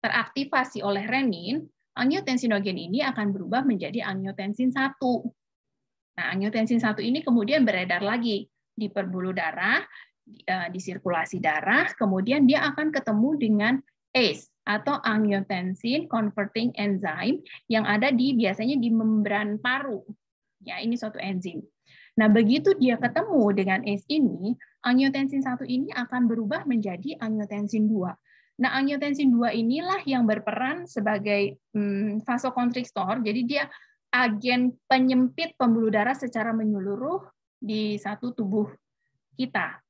teraktivasi oleh renin, angiotensinogen ini akan berubah menjadi angiotensin 1. Nah, angiotensin 1 ini kemudian beredar lagi di pembuluh darah, di sirkulasi darah, kemudian dia akan ketemu dengan ACE atau angiotensin converting enzyme yang ada biasanya di membran paru. Ya, ini suatu enzim. Nah, begitu dia ketemu dengan ACE ini, angiotensin 1 ini akan berubah menjadi angiotensin 2. Nah, angiotensin 2 inilah yang berperan sebagai vasokonstriktor, jadi dia agen penyempit pembuluh darah secara menyeluruh di satu tubuh kita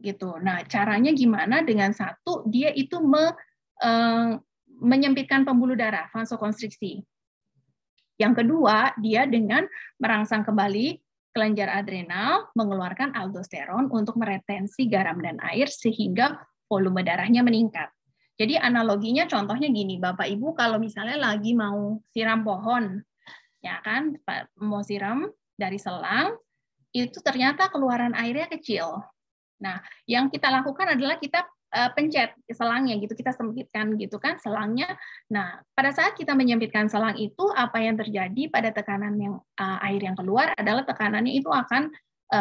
gitu. Nah, caranya gimana? Dengan satu dia itu menyempitkan pembuluh darah, vasokonstriksi. Yang kedua, dia dengan merangsang kembali kelenjar adrenal, mengeluarkan aldosteron untuk meretensi garam dan air sehingga volume darahnya meningkat. Jadi analoginya contohnya gini, Bapak Ibu kalau misalnya lagi mau siram pohon, ya kan, mau siram dari selang, itu ternyata keluaran airnya kecil. Nah, yang kita lakukan adalah kita pencet selangnya gitu, kita sempitkan gitu kan selangnya. Nah, pada saat kita menyempitkan selang itu, apa yang terjadi pada tekanan yang air yang keluar adalah tekanannya itu akan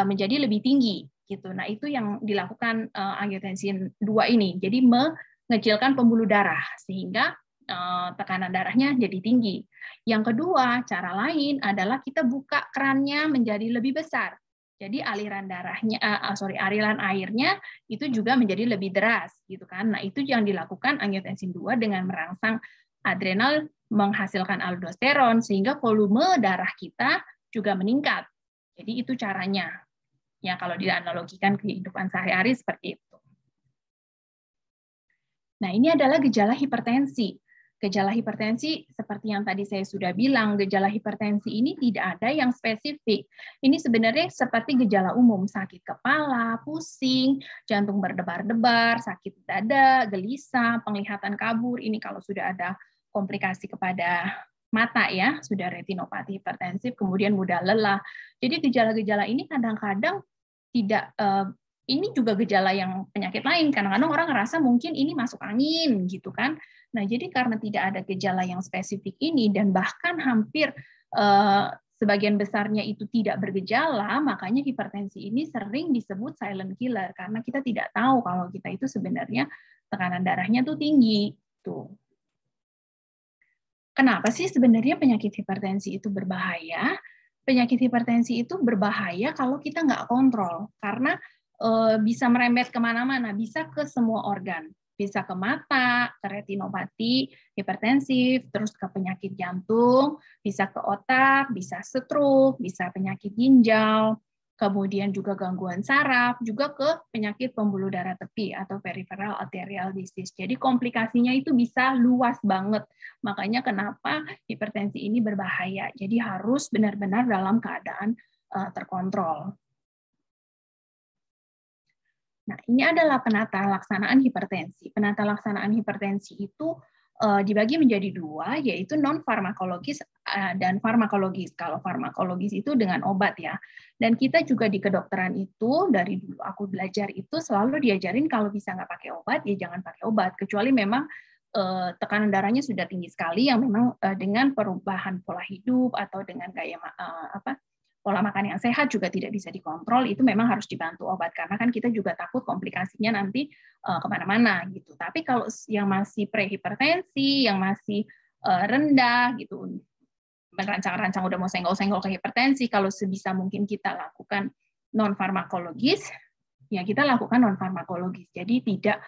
menjadi lebih tinggi gitu. Nah, itu yang dilakukan angiotensin 2 ini. Jadi mengecilkan pembuluh darah sehingga tekanan darahnya jadi tinggi. Yang kedua, cara lain adalah kita buka kerannya menjadi lebih besar. Jadi aliran airnya itu juga menjadi lebih deras gitu kan. Nah, itu yang dilakukan angiotensin 2 dengan merangsang adrenal menghasilkan aldosteron sehingga volume darah kita juga meningkat. Jadi itu caranya. Ya, kalau dianalogikan kehidupan sehari-hari seperti itu. Nah, ini adalah gejala hipertensi. Gejala hipertensi seperti yang tadi saya sudah bilang, gejala hipertensi ini tidak ada yang spesifik. Ini sebenarnya seperti gejala umum, sakit kepala, pusing, jantung berdebar-debar, sakit dada, gelisah, penglihatan kabur. Ini kalau sudah ada komplikasi kepada mata ya, sudah retinopati hipertensif, kemudian mudah lelah. Jadi gejala-gejala ini kadang-kadang tidak ini juga gejala yang penyakit lain. Kadang-kadang orang ngerasa mungkin ini masuk angin gitu kan. Nah, jadi karena tidak ada gejala yang spesifik ini dan bahkan hampir sebagian besarnya itu tidak bergejala, makanya hipertensi ini sering disebut silent killer karena kita tidak tahu kalau kita itu sebenarnya tekanan darahnya tuh tinggi. Tuh. Kenapa sih sebenarnya penyakit hipertensi itu berbahaya? Penyakit hipertensi itu berbahaya kalau kita nggak kontrol karena bisa merembet kemana-mana, bisa ke semua organ. Bisa ke mata, ke retinopati hipertensif, terus ke penyakit jantung, bisa ke otak, bisa stroke, bisa penyakit ginjal, kemudian juga gangguan saraf, juga ke penyakit pembuluh darah tepi atau peripheral arterial disease. Jadi komplikasinya itu bisa luas banget. Makanya kenapa hipertensi ini berbahaya. Jadi harus benar-benar dalam keadaan terkontrol. Nah, ini adalah penata laksanaan hipertensi. Penata laksanaan hipertensi itu dibagi menjadi dua, yaitu non-farmakologis dan farmakologis. Kalau farmakologis itu dengan obat ya. Dan kita juga di kedokteran itu, dari dulu aku belajar itu selalu diajarin kalau bisa nggak pakai obat, ya jangan pakai obat. Kecuali memang tekanan darahnya sudah tinggi sekali, yang memang dengan perubahan pola hidup atau dengan gaya pola makan yang sehat juga tidak bisa dikontrol, itu memang harus dibantu obat, karena kan kita juga takut komplikasinya nanti kemana-mana gitu. Tapi kalau yang masih prehipertensi, yang masih rendah gitu, merancang-rancang udah mau senggol-senggol ke hipertensi, kalau sebisa mungkin kita lakukan non farmakologis, ya kita lakukan non farmakologis. Jadi tidak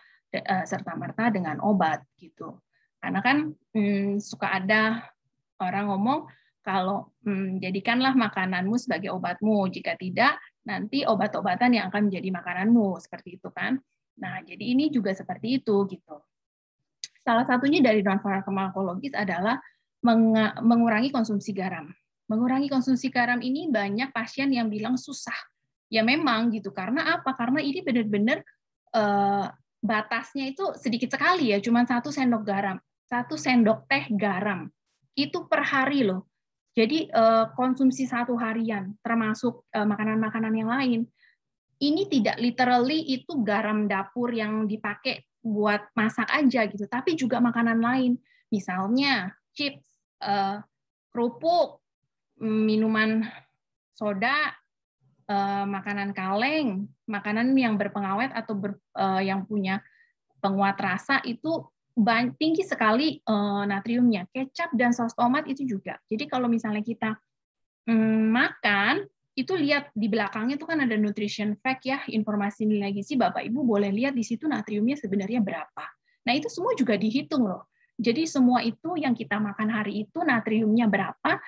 serta-merta dengan obat gitu. Karena kan suka ada orang ngomong, kalau jadikanlah makananmu sebagai obatmu, jika tidak nanti obat-obatan yang akan menjadi makananmu, seperti itu kan. Nah, jadi ini juga seperti itu gitu. Salah satunya dari non farmakologis adalah mengurangi konsumsi garam. Mengurangi konsumsi garam ini banyak pasien yang bilang susah. Ya memang gitu, karena apa? Karena ini benar-benar batasnya itu sedikit sekali ya, cuma 1 sendok garam, 1 sendok teh garam. Itu per hari loh. Jadi konsumsi 1 harian, termasuk makanan-makanan yang lain. Ini tidak literally itu garam dapur yang dipakai buat masak aja gitu, tapi juga makanan lain. Misalnya chips, kerupuk, minuman soda, makanan kaleng, makanan yang berpengawet atau yang punya penguat rasa itu tinggi sekali natriumnya. Kecap dan saus tomat itu juga. Jadi kalau misalnya kita makan, itu lihat di belakangnya itu kan ada nutrition fact ya, informasi nilai gizi, Bapak Ibu boleh lihat di situ natriumnya sebenarnya berapa. Nah itu semua juga dihitung loh. Jadi semua itu yang kita makan hari itu natriumnya berapa,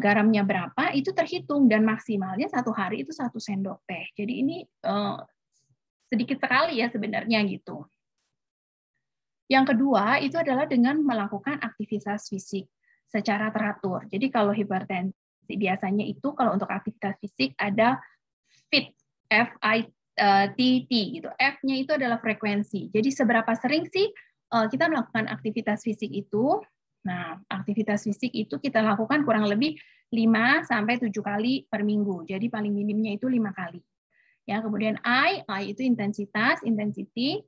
garamnya berapa, itu terhitung, dan maksimalnya 1 hari itu 1 sendok teh. Jadi ini sedikit sekali ya sebenarnya gitu. Yang kedua itu adalah dengan melakukan aktivitas fisik secara teratur. Jadi kalau hipertensi biasanya itu kalau untuk aktivitas fisik ada FIT, F-I-T-T gitu. F-nya itu adalah frekuensi. Jadi seberapa sering sih kita melakukan aktivitas fisik itu? Nah, aktivitas fisik itu kita lakukan kurang lebih 5 sampai 7 kali per minggu. Jadi paling minimnya itu 5 kali. Ya, kemudian I itu intensitas, intensity.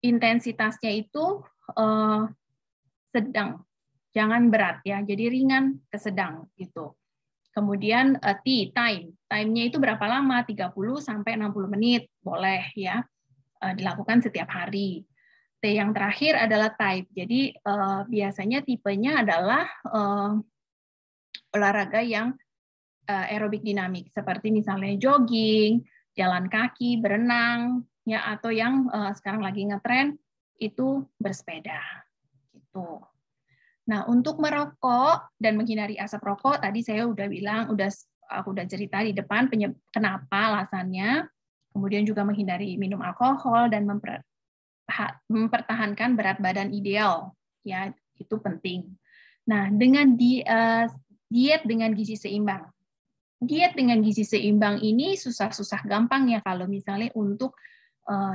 Intensitasnya itu sedang, jangan berat ya, jadi ringan ke sedang gitu. Kemudian T, time-nya itu berapa lama? 30 sampai 60 menit, boleh ya, dilakukan setiap hari. T yang terakhir adalah type, jadi biasanya tipenya adalah olahraga yang aerobik dinamik, seperti misalnya jogging, jalan kaki, berenang, ya, atau yang sekarang lagi ngetren itu bersepeda gitu. Nah, untuk merokok dan menghindari asap rokok tadi saya udah bilang, aku udah cerita di depan kenapa alasannya. Kemudian juga menghindari minum alkohol dan mempertahankan berat badan ideal, ya itu penting. Nah, dengan diet dengan gizi seimbang. Diet dengan gizi seimbang ini susah-susah gampang ya kalau misalnya untuk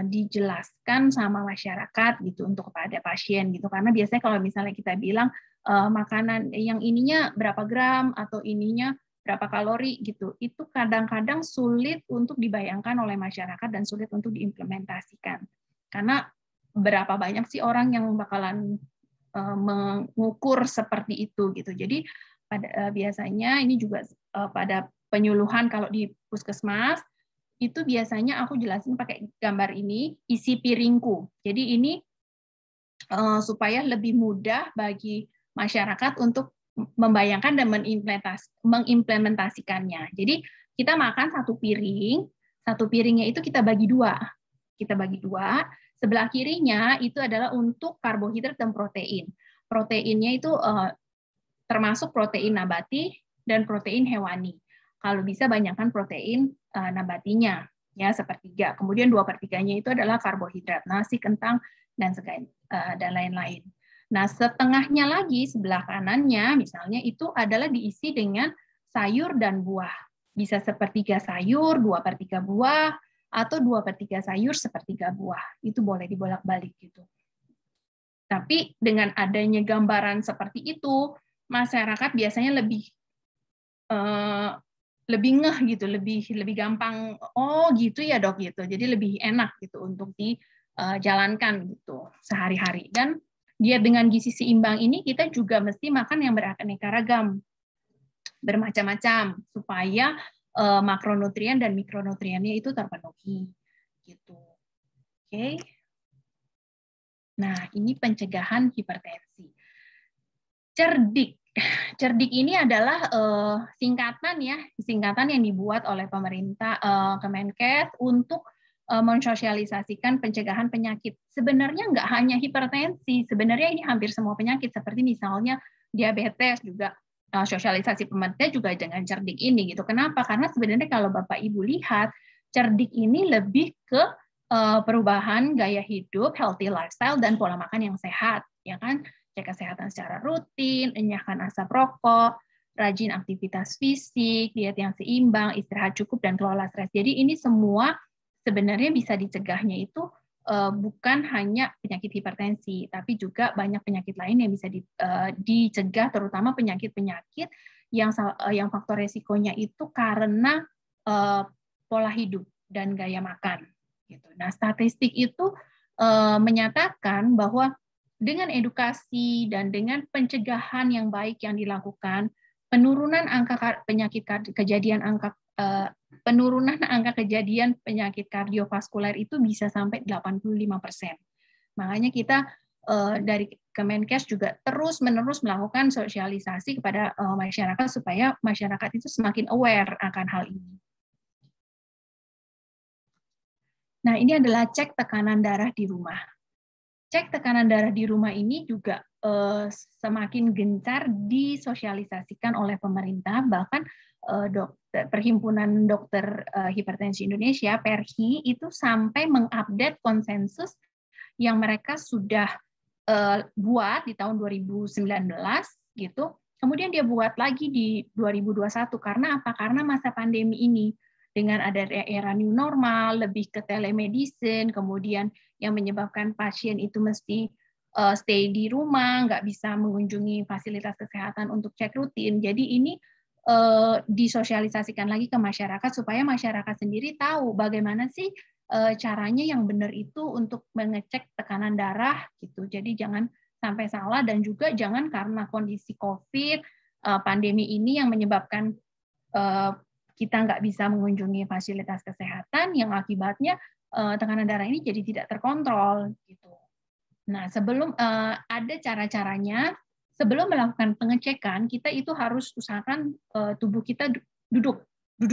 dijelaskan sama masyarakat gitu untuk kepada pasien gitu, karena biasanya kalau misalnya kita bilang makanan yang ininya berapa gram atau ininya berapa kalori gitu, itu kadang-kadang sulit untuk dibayangkan oleh masyarakat dan sulit untuk diimplementasikan, karena berapa banyak sih orang yang bakalan mengukur seperti itu gitu. Jadi biasanya ini juga pada penyuluhan kalau di puskesmas itu biasanya aku jelasin pakai gambar ini, isi piringku. Jadi ini supaya lebih mudah bagi masyarakat untuk membayangkan dan mengimplementasikannya. Jadi kita makan 1 piring, 1 piringnya itu kita bagi 2. Kita bagi 2, sebelah kirinya itu adalah untuk karbohidrat dan protein. Proteinnya itu termasuk protein nabati dan protein hewani. Kalau bisa banyakkan protein nabatinya, ya 1/3. Kemudian 2/3-nya itu adalah karbohidrat, nasi, kentang, dan lain-lain. Nah, setengahnya lagi sebelah kanannya, misalnya itu adalah diisi dengan sayur dan buah. Bisa 1/3 sayur, 2/3 buah, atau 2/3 sayur, 1/3 buah. Itu boleh dibolak-balik gitu. Tapi dengan adanya gambaran seperti itu, masyarakat biasanya lebih ngeh gitu, lebih gampang, oh gitu ya dok gitu. Jadi lebih enak gitu untuk dijalankan gitu sehari-hari. Dan diet dengan gizi seimbang ini kita juga mesti makan yang beraneka ragam, bermacam-macam supaya makronutrien dan mikronutriennya itu terpenuhi gitu. Oke. Nah, ini pencegahan hipertensi. Cerdik. Cerdik ini adalah singkatan yang dibuat oleh pemerintah Kemenkes untuk mensosialisasikan pencegahan penyakit. Sebenarnya nggak hanya hipertensi, sebenarnya ini hampir semua penyakit seperti misalnya diabetes juga sosialisasi pemerintah juga dengan cerdik ini gitu. Kenapa? Karena sebenarnya kalau Bapak Ibu lihat, cerdik ini lebih ke perubahan gaya hidup, healthy lifestyle, dan pola makan yang sehat, ya kan? Cek kesehatan secara rutin, enyahkan asap rokok, rajin aktivitas fisik, diet yang seimbang, istirahat cukup, dan kelola stres. Jadi ini semua sebenarnya bisa dicegahnya itu bukan hanya penyakit hipertensi, tapi juga banyak penyakit lain yang bisa dicegah, terutama penyakit-penyakit yang faktor resikonya itu karena pola hidup dan gaya makan. Gitu. Nah, statistik itu menyatakan bahwa dengan edukasi dan dengan pencegahan yang baik yang dilakukan, penurunan angka kejadian penyakit kardiovaskuler itu bisa sampai 85%. Makanya kita dari Kemenkes juga terus-menerus melakukan sosialisasi kepada masyarakat supaya masyarakat itu semakin aware akan hal ini. Nah, ini adalah cek tekanan darah di rumah. Cek tekanan darah di rumah ini juga semakin gencar disosialisasikan oleh pemerintah, bahkan Perhimpunan Dokter Hipertensi Indonesia, PERHI, itu sampai mengupdate konsensus yang mereka sudah buat di tahun 2019 gitu. Kemudian dia buat lagi di 2021 karena apa? Karena masa pandemi ini. Dengan ada era new normal, lebih ke telemedicine, kemudian yang menyebabkan pasien itu mesti stay di rumah, nggak bisa mengunjungi fasilitas kesehatan untuk cek rutin. Jadi ini disosialisasikan lagi ke masyarakat supaya masyarakat sendiri tahu bagaimana sih caranya yang benar itu untuk mengecek tekanan darah gitu. Jadi jangan sampai salah dan juga jangan karena kondisi COVID, pandemi ini yang menyebabkan kita nggak bisa mengunjungi fasilitas kesehatan yang akibatnya tekanan darah ini jadi tidak terkontrol gitu. Nah, sebelum ada cara-caranya, sebelum melakukan pengecekan kita itu harus usahakan tubuh kita duduk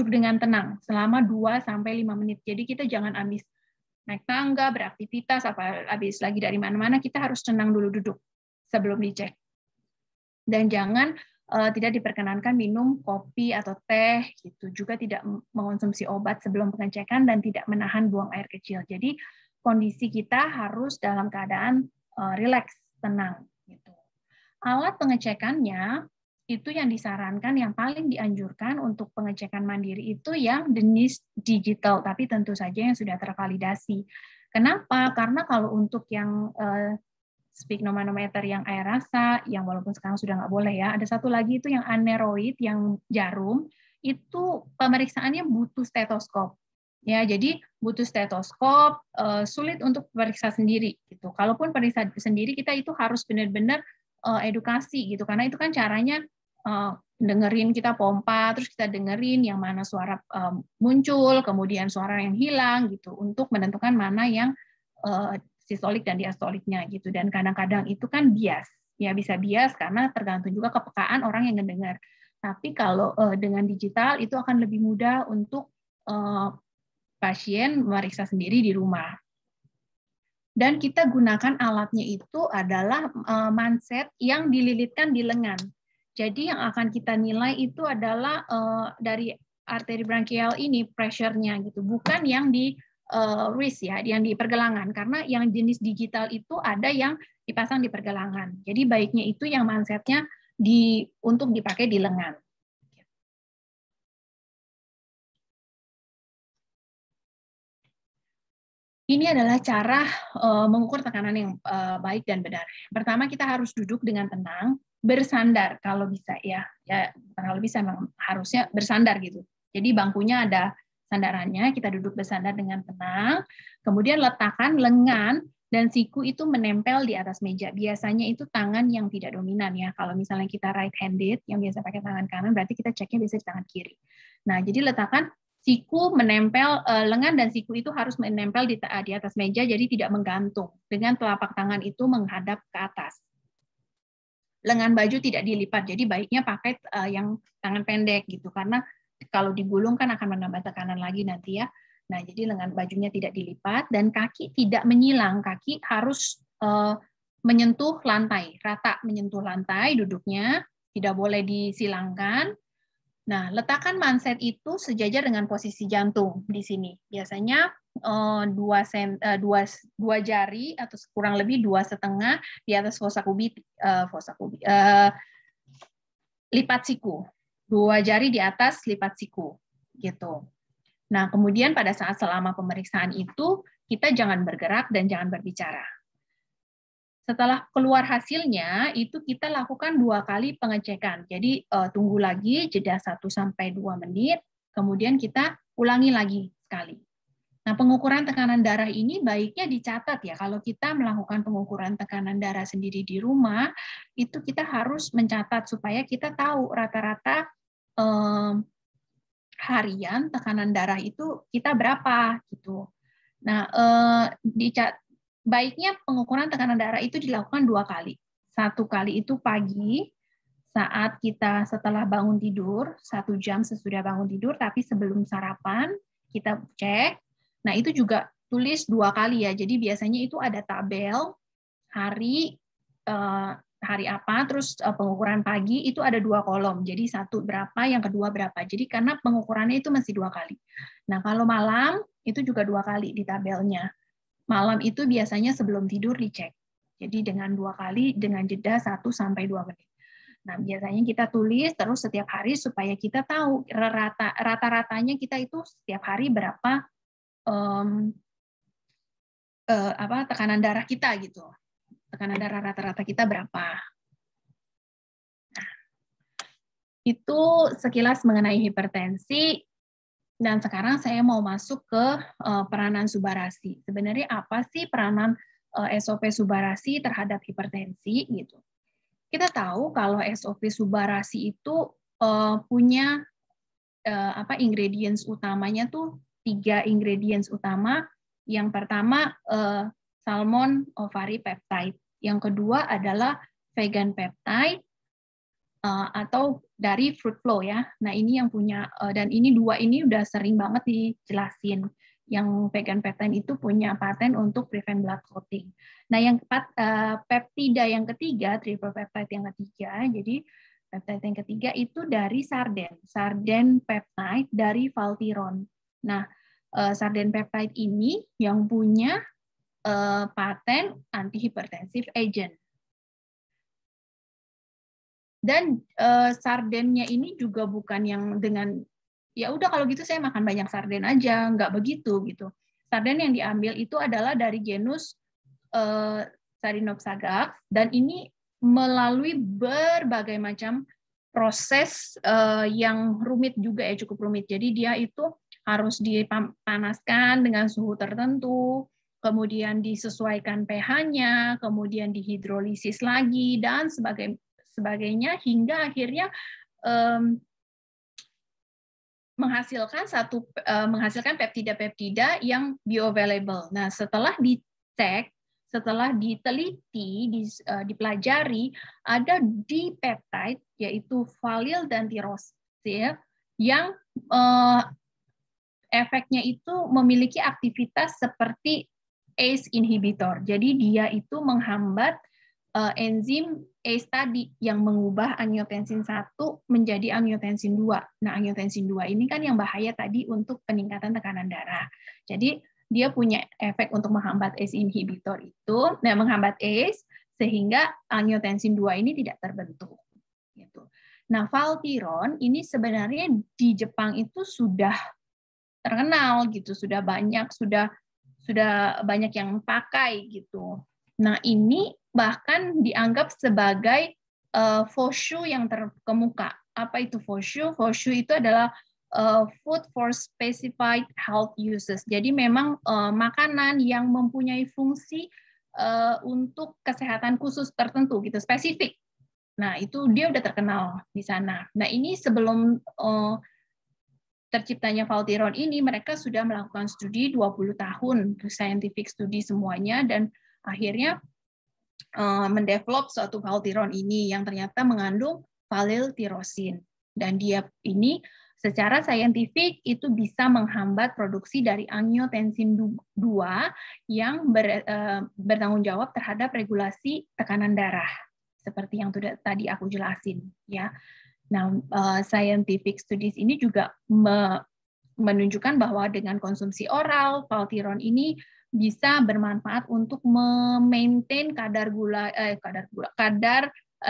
dengan tenang selama 2-5 menit. Jadi kita jangan habis naik tangga, beraktivitas, habis lagi dari mana-mana, kita harus tenang dulu duduk sebelum dicek. Dan jangan tidak diperkenankan minum kopi atau teh gitu, juga tidak mengonsumsi obat sebelum pengecekan dan tidak menahan buang air kecil. Jadi kondisi kita harus dalam keadaan rileks, tenang gitu. Alat pengecekannya itu yang disarankan, yang paling dianjurkan untuk pengecekan mandiri itu yang jenis digital, tapi tentu saja yang sudah tervalidasi. Kenapa? Karena kalau untuk yang sphygmomanometer yang air rasa, yang walaupun sekarang sudah nggak boleh ya, ada satu lagi itu yang aneroid, yang jarum, itu pemeriksaannya butuh stetoskop. Ya, jadi butuh stetoskop, sulit untuk periksa sendiri gitu. Kalaupun periksa sendiri kita itu harus benar-benar edukasi gitu, karena itu kan caranya dengerin kita pompa, terus kita dengerin yang mana suara muncul, kemudian suara yang hilang gitu, untuk menentukan mana yang sistolik dan diastoliknya gitu. Dan kadang-kadang itu kan bias, ya bisa bias karena tergantung juga kepekaan orang yang mendengar. Tapi kalau dengan digital itu akan lebih mudah untuk pasien memeriksa sendiri di rumah. Dan kita gunakan alatnya itu adalah manset yang dililitkan di lengan. Jadi yang akan kita nilai itu adalah dari arteri branchial ini pressure-nya gitu, bukan yang di wrist ya, yang di pergelangan, karena yang jenis digital itu ada yang dipasang di pergelangan. Jadi baiknya itu yang mansetnya untuk dipakai di lengan. Ini adalah cara mengukur tekanan yang baik dan benar. Pertama, kita harus duduk dengan tenang, bersandar kalau bisa ya. Ya, kalau bisa memang harusnya bersandar gitu. Jadi bangkunya ada sandarannya, kita duduk bersandar dengan tenang. Kemudian letakkan lengan dan siku itu menempel di atas meja. Biasanya itu tangan yang tidak dominan ya. Kalau misalnya kita right handed yang biasa pakai tangan kanan, berarti kita ceknya biasa di tangan kiri. Nah, jadi letakkan siku menempel, lengan dan siku itu harus menempel di atas meja, jadi tidak menggantung. Dengan telapak tangan itu menghadap ke atas. Lengan baju tidak dilipat, jadi baiknya pakai yang tangan pendek gitu, karena kalau digulung kan akan menambah tekanan lagi nanti ya. Nah, jadi lengan bajunya tidak dilipat dan kaki tidak menyilang, kaki harus menyentuh lantai, rata menyentuh lantai duduknya, tidak boleh disilangkan. Nah, letakkan manset itu sejajar dengan posisi jantung di sini. Biasanya dua jari atau kurang lebih 2,5 di atas fossa kubit, lipat siku. 2 jari di atas lipat siku, gitu. Nah, kemudian pada saat selama pemeriksaan itu kita jangan bergerak dan jangan berbicara. Setelah keluar hasilnya, itu kita lakukan 2 kali pengecekan. Jadi tunggu lagi, jeda 1-2 menit, kemudian kita ulangi lagi sekali. Nah, pengukuran tekanan darah ini baiknya dicatat ya. Kalau kita melakukan pengukuran tekanan darah sendiri di rumah, itu kita harus mencatat supaya kita tahu rata-rata harian tekanan darah itu kita berapa gitu. Nah, baiknya pengukuran tekanan darah itu dilakukan 2 kali. 1 kali itu pagi saat kita setelah bangun tidur, 1 jam sesudah bangun tidur, tapi sebelum sarapan kita cek. Nah, itu juga tulis 2 kali ya. Jadi biasanya itu ada tabel hari apa, terus pengukuran pagi itu ada 2 kolom. Jadi 1 berapa, yang kedua berapa. Jadi karena pengukurannya itu masih 2 kali. Nah, kalau malam itu juga 2 kali di tabelnya. Malam itu biasanya sebelum tidur dicek. Jadi dengan 2 kali dengan jeda 1-2 menit. Nah, biasanya kita tulis terus setiap hari supaya kita tahu rata-ratanya kita itu setiap hari berapa tekanan darah kita gitu. Tekanan darah rata-rata kita berapa. Nah, itu sekilas mengenai hipertensi. Dan sekarang saya mau masuk ke peranan subarasi. Sebenarnya apa sih peranan SOP subarasi terhadap hipertensi gitu? Kita tahu kalau SOP subarasi itu punya ingredients utamanya tuh 3 ingredients utama. Yang pertama salmon ovary peptide. Yang kedua adalah vegan peptide. Atau dari fruit flow ya. Nah, ini yang punya dan ini 2 ini udah sering banget dijelasin. Yang vegan peptide itu punya paten untuk prevent blood clotting. Nah, yang peptida yang ketiga, triple peptide yang ketiga, jadi peptide yang ketiga itu dari sarden peptide dari Valtiron. Nah, sarden peptide ini yang punya paten antihipertensive agent. Dan sardennya ini juga bukan yang dengan ya udah kalau gitu saya makan banyak sarden aja, nggak begitu gitu. Sarden yang diambil itu adalah dari genus Sarinopsaga dan ini melalui berbagai macam proses yang rumit juga ya, cukup rumit. Jadi dia itu harus dipanaskan dengan suhu tertentu, kemudian disesuaikan pH-nya, kemudian dihidrolisis lagi dan sebagainya hingga akhirnya menghasilkan peptida-peptida yang bioavailable. Nah, setelah dicek, setelah diteliti, dipelajari, ada dipeptide yaitu valine dan tirosil yang efeknya itu memiliki aktivitas seperti ACE inhibitor. Jadi dia itu menghambat enzim ACE tadi yang mengubah angiotensin 1 menjadi angiotensin 2. Nah, angiotensin 2 ini kan yang bahaya tadi untuk peningkatan tekanan darah. Jadi dia punya efek untuk menghambat ACE inhibitor itu, menghambat ACE sehingga angiotensin 2 ini tidak terbentuk. Gitu. Nah, Valtiron ini sebenarnya di Jepang itu sudah terkenal gitu, sudah banyak, sudah sudah banyak yang pakai gitu. Nah, ini bahkan dianggap sebagai FOSHU yang terkemuka. Apa itu FOSHU? FOSHU itu adalah food for specified health uses. Jadi memang makanan yang mempunyai fungsi untuk kesehatan khusus tertentu gitu, spesifik. Nah, itu dia udah terkenal di sana. Nah, ini sebelum terciptanya Valtiron ini, mereka sudah melakukan studi 20 tahun, scientific study semuanya, dan akhirnya mendevelop suatu Valtiron ini yang ternyata mengandung valiltirosin. Dan dia ini secara saintifik itu bisa menghambat produksi dari angiotensin 2 yang bertanggung jawab terhadap regulasi tekanan darah, seperti yang tadi aku jelasin, ya. Nah, scientific studies ini juga menunjukkan bahwa dengan konsumsi oral, Valtiron ini bisa bermanfaat untuk memaintain kadar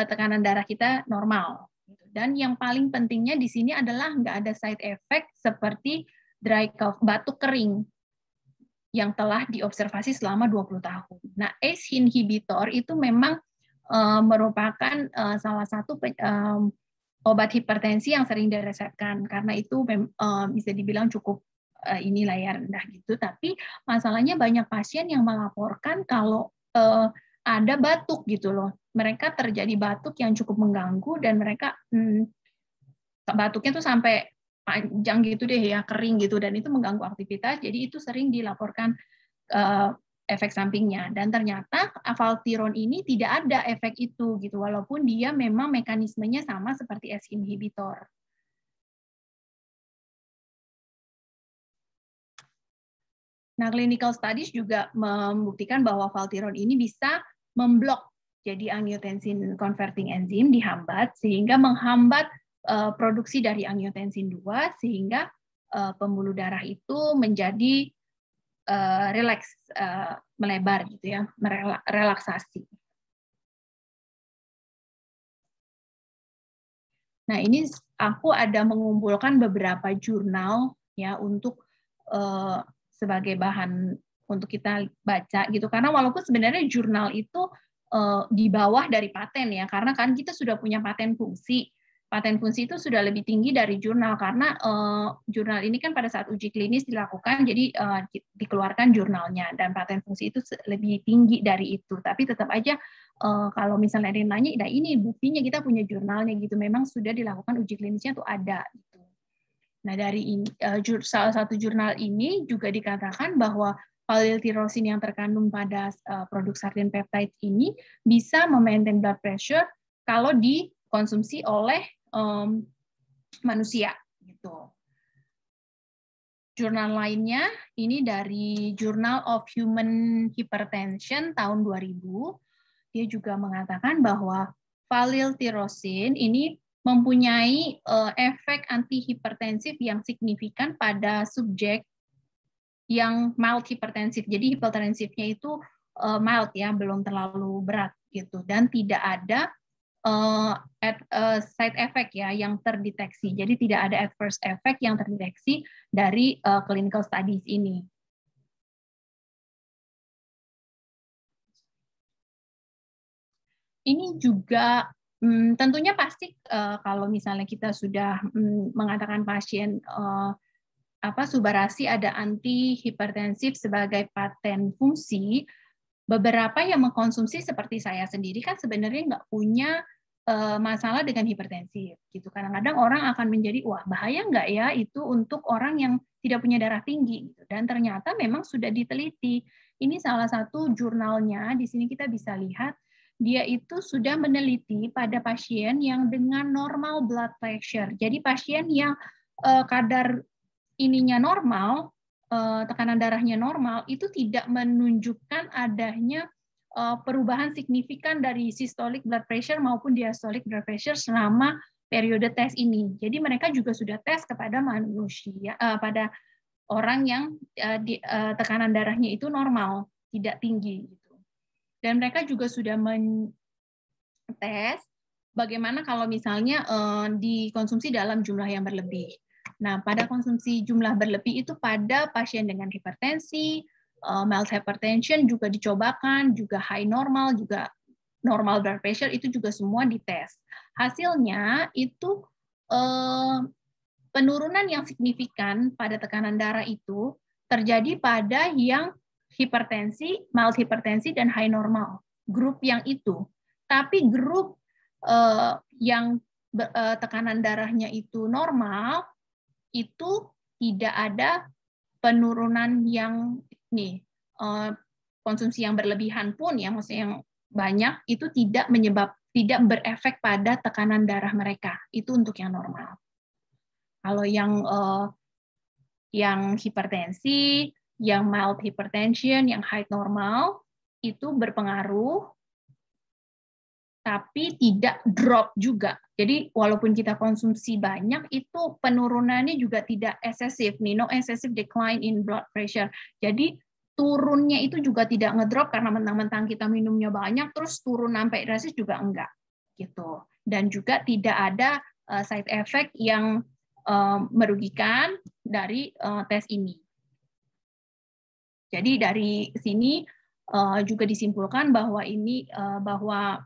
tekanan darah kita normal. Dan yang paling pentingnya di sini adalah nggak ada side effect seperti dry cough, batuk kering yang telah diobservasi selama 20 tahun. Nah, ACE inhibitor itu memang merupakan salah satu obat hipertensi yang sering diresepkan, karena itu bisa dibilang cukup inilah ya rendah gitu. Tapi masalahnya banyak pasien yang melaporkan kalau ada batuk gitu loh. Mereka terjadi batuk yang cukup mengganggu dan mereka batuknya tuh sampai panjang gitu deh ya, kering gitu, dan itu mengganggu aktivitas. Jadi itu sering dilaporkan efek sampingnya, dan ternyata Valtiron ini tidak ada efek itu gitu, walaupun dia memang mekanismenya sama seperti ACE inhibitor. Nah, clinical studies juga membuktikan bahwa Valtiron ini bisa memblok, jadi angiotensin converting enzim dihambat sehingga menghambat produksi dari angiotensin 2 sehingga pembuluh darah itu menjadi relax, melebar gitu ya, relaksasi. Nah, ini aku ada mengumpulkan beberapa jurnal ya untuk sebagai bahan untuk kita baca gitu, karena walaupun sebenarnya jurnal itu di bawah dari paten ya, karena kan kita sudah punya paten fungsi. Paten fungsi itu sudah lebih tinggi dari jurnal karena jurnal ini kan pada saat uji klinis dilakukan, jadi dikeluarkan jurnalnya, dan paten fungsi itu lebih tinggi dari itu. Tapi tetap aja kalau misalnya ada yang nanya, nah ini buktinya kita punya jurnalnya gitu, memang sudah dilakukan uji klinisnya tuh ada gitu. Nah, dari salah satu jurnal ini juga dikatakan bahwa valiltirosin yang terkandung pada produk sartan peptide ini bisa memaintain blood pressure kalau dikonsumsi oleh manusia gitu. Jurnal lainnya ini dari Journal of Human Hypertension tahun 2000. Dia juga mengatakan bahwa valiltirosin ini mempunyai efek antihipertensif yang signifikan pada subjek yang mild hipertensif. Jadi hipertensifnya itu mild ya, belum terlalu berat gitu, dan tidak ada side effect ya yang terdeteksi. Jadi tidak ada adverse effect yang terdeteksi dari clinical studies ini. Ini juga tentunya pasti kalau misalnya kita sudah mengatakan pasien Subarasi ada antihipertensif sebagai paten fungsi, beberapa yang mengkonsumsi seperti saya sendiri kan sebenarnya nggak punya masalah dengan hipertensi gitu. Kadang-kadang orang akan menjadi, wah bahaya nggak ya itu untuk orang yang tidak punya darah tinggi gitu. Dan ternyata memang sudah diteliti. Ini salah satu jurnalnya, di sini kita bisa lihat dia itu sudah meneliti pada pasien yang dengan normal blood pressure. Jadi pasien yang kadar ininya normal, tekanan darahnya normal, itu tidak menunjukkan adanya perubahan signifikan dari systolic blood pressure maupun diastolic blood pressure selama periode tes ini. Jadi mereka juga sudah tes kepada manusia, pada orang yang tekanan darahnya itu normal, tidak tinggi. Gitu. Dan mereka juga sudah men-tes bagaimana kalau misalnya dikonsumsi dalam jumlah yang berlebih. Nah, pada konsumsi jumlah berlebih itu pada pasien dengan hipertensi, mild hypertension juga dicobakan, juga high normal, juga normal blood pressure, itu juga semua dites. Hasilnya itu penurunan yang signifikan pada tekanan darah itu terjadi pada yang hipertensi, mild hipertensi, dan high normal. Grup yang itu. Tapi grup yang tekanan darahnya itu normal, itu tidak ada penurunan yang konsumsi yang berlebihan pun, ya, maksudnya yang banyak, itu tidak berefek pada tekanan darah mereka. Itu untuk yang normal. Kalau yang hipertensi, yang mild hypertension, yang high normal, itu berpengaruh, tapi tidak drop juga. Jadi walaupun kita konsumsi banyak, itu penurunannya juga tidak excessive, no excessive decline in blood pressure. Jadi turunnya itu juga tidak ngedrop karena mentang-mentang kita minumnya banyak, terus turun sampai drastis juga enggak. Gitu. Dan juga tidak ada side effect yang merugikan dari tes ini. Jadi dari sini juga disimpulkan bahwa bahwa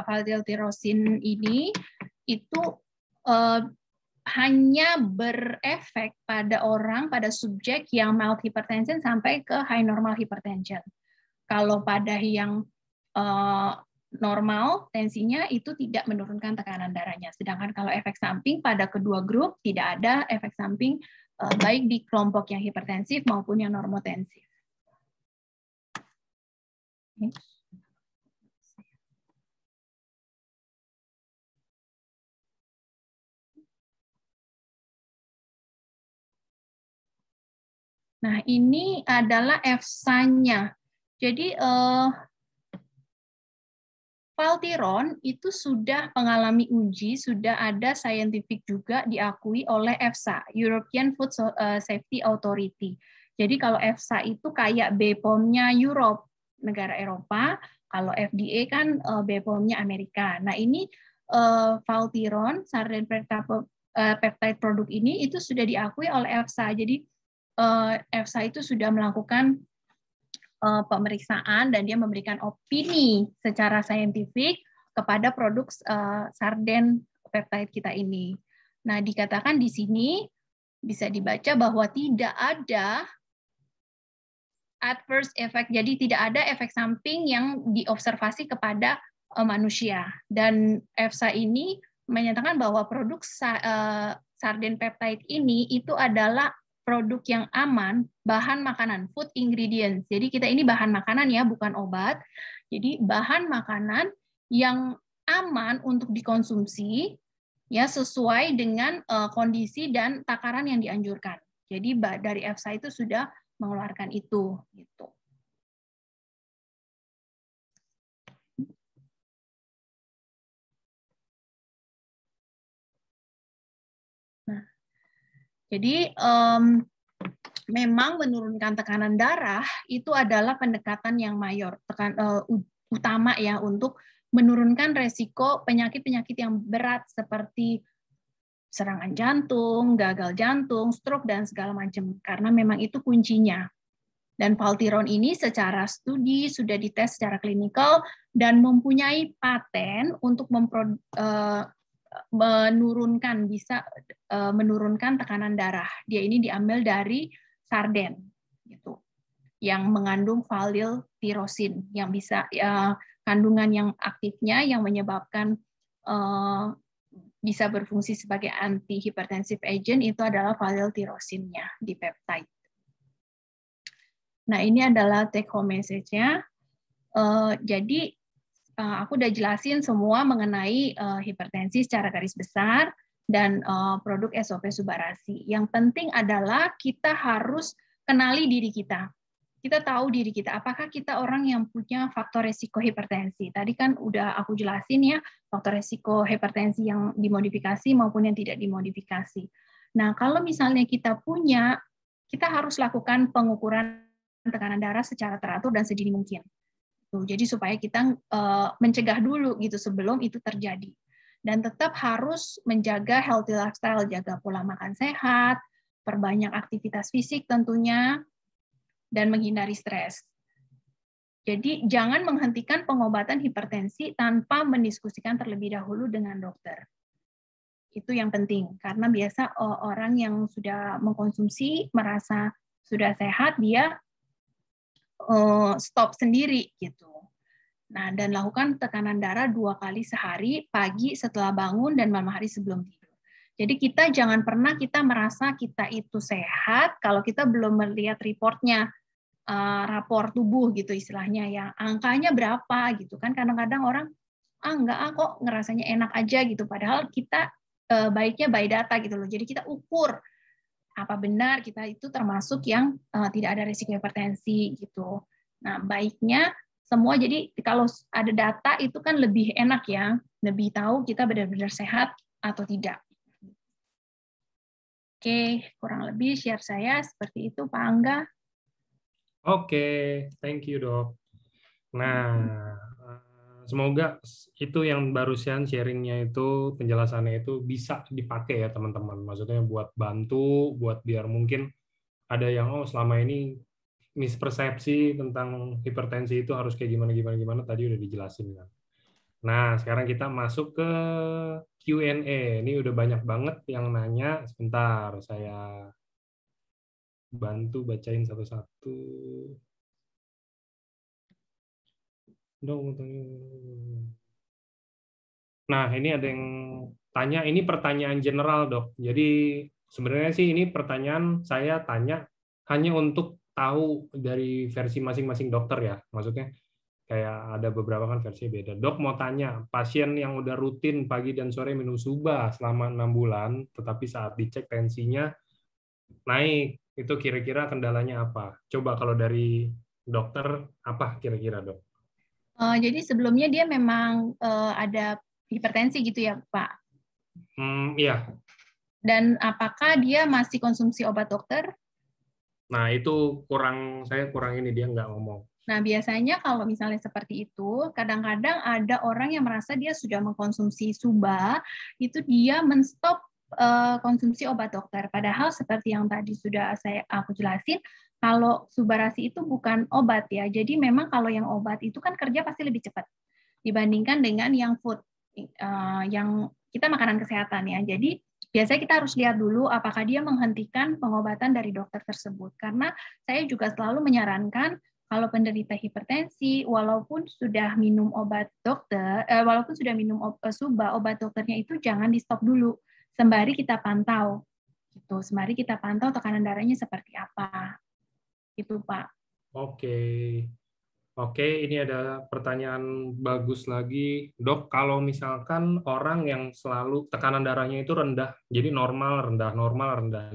valtiltirosin ini itu hanya berefek pada subjek yang mild hypertension sampai ke high normal hypertension. Kalau pada yang normal tensinya itu tidak menurunkan tekanan darahnya. Sedangkan kalau efek samping pada kedua grup tidak ada efek samping baik di kelompok yang hipertensif maupun yang normotensif. Nah, ini adalah EFSA-nya. Jadi Valtiron itu sudah mengalami uji, sudah ada scientific juga diakui oleh EFSA, European Food Safety Authority. Jadi kalau EFSA itu kayak BPOM-nya Europe, negara Eropa, kalau FDA kan BPOM-nya Amerika. Nah ini Valtiron, sarden peptide produk ini itu sudah diakui oleh EFSA. Jadi EFSA itu sudah melakukan pemeriksaan dan dia memberikan opini secara saintifik kepada produk sarden peptide kita ini. Nah, dikatakan di sini bisa dibaca bahwa tidak ada adverse effect, jadi tidak ada efek samping yang diobservasi kepada manusia. Dan EFSA ini menyatakan bahwa produk sarden peptide ini itu adalah produk yang aman, bahan makanan, food ingredients. Jadi kita ini bahan makanan ya, bukan obat. Jadi bahan makanan yang aman untuk dikonsumsi ya sesuai dengan kondisi dan takaran yang dianjurkan. Jadi dari EFSA itu sudah mengeluarkan itu gitu. Nah, jadi memang menurunkan tekanan darah itu adalah pendekatan yang mayor, utama ya untuk menurunkan resiko penyakit-penyakit yang berat seperti serangan jantung, gagal jantung, stroke dan segala macam. Karena memang itu kuncinya. Dan Valtiron ini secara studi sudah dites secara klinikal dan mempunyai paten untuk menurunkan tekanan darah. Dia ini diambil dari sarden gitu. Yang mengandung valtiltirosin yang bisa kandungan yang aktifnya yang menyebabkan bisa berfungsi sebagai antihipertensive agent itu adalah valtiltirosinnya di peptide. Nah, ini adalah take home message-nya. Jadi aku udah jelasin semua mengenai hipertensi secara garis besar dan produk SOP Subarasi. Yang penting adalah kita harus kenali diri kita. Kita tahu diri kita, apakah kita orang yang punya faktor resiko hipertensi. Tadi kan udah aku jelasin ya, faktor resiko hipertensi yang dimodifikasi maupun yang tidak dimodifikasi. Nah, kalau misalnya kita punya, kita harus lakukan pengukuran tekanan darah secara teratur dan sedini mungkin. Jadi supaya kita mencegah dulu gitu sebelum itu terjadi. Dan tetap harus menjaga healthy lifestyle, jaga pola makan sehat, perbanyak aktivitas fisik tentunya, dan menghindari stres. Jadi jangan menghentikan pengobatan hipertensi tanpa mendiskusikan terlebih dahulu dengan dokter. Itu yang penting, karena biasa orang yang sudah mengkonsumsi merasa sudah sehat, dia stop sendiri gitu. Nah, dan lakukan tekanan darah 2 kali sehari, pagi setelah bangun dan malam hari sebelum tidur. Jadi kita jangan pernah kita merasa kita itu sehat kalau kita belum melihat reportnya. Rapor tubuh gitu istilahnya ya, angkanya berapa gitu kan, kadang-kadang orang enggak kok ngerasanya enak aja gitu, padahal kita baiknya by data gitu loh, jadi kita ukur apa benar kita itu termasuk yang tidak ada risiko hipertensi gitu. Nah baiknya semua, jadi kalau ada data itu kan lebih enak ya, lebih tahu kita benar-benar sehat atau tidak. Oke, kurang lebih share saya seperti itu Pak Angga. Oke, thank you dok. Nah, semoga itu yang barusan sharingnya itu, penjelasannya itu bisa dipakai ya teman-teman. Maksudnya buat bantu, buat biar mungkin ada yang selama ini mispersepsi tentang hipertensi itu harus kayak gimana tadi udah dijelasin kan. Nah, sekarang kita masuk ke Q&A. Ini udah banyak banget yang nanya. Sebentar, saya bantu bacain satu-satu. Nah, ini ada yang tanya, ini pertanyaan general, Dok. Jadi sebenarnya sih ini pertanyaan saya tanya hanya untuk tahu dari versi masing-masing dokter ya. Maksudnya kayak ada beberapa kan versi beda. Dok mau tanya, pasien yang udah rutin pagi dan sore minum Suba selama 6 bulan, tetapi saat dicek tensinya naik, itu kira-kira kendalanya apa? Coba kalau dari dokter, apa kira-kira dok? Jadi sebelumnya dia memang ada hipertensi gitu ya Pak? Iya. Dan apakah dia masih konsumsi obat dokter? Nah itu saya kurang ini, dia nggak ngomong. Nah biasanya kalau misalnya seperti itu, kadang-kadang ada orang yang merasa dia sudah mengkonsumsi Suba, itu dia menstop konsumsi obat dokter. Padahal seperti yang tadi sudah aku jelasin, kalau Subarasi itu bukan obat ya. Jadi memang kalau yang obat itu kan kerja pasti lebih cepat dibandingkan dengan yang food, yang kita makanan kesehatan ya. Jadi biasanya kita harus lihat dulu apakah dia menghentikan pengobatan dari dokter tersebut. Karena saya juga selalu menyarankan kalau penderita hipertensi, walaupun sudah minum obat dokter, walaupun sudah minum Suba, obat dokternya itu jangan di stop dulu. Sembari kita pantau, gitu. Sembari kita pantau tekanan darahnya seperti apa, gitu Pak. Oke, ini ada pertanyaan bagus lagi, dok. Kalau misalkan orang yang selalu tekanan darahnya itu rendah, jadi normal rendah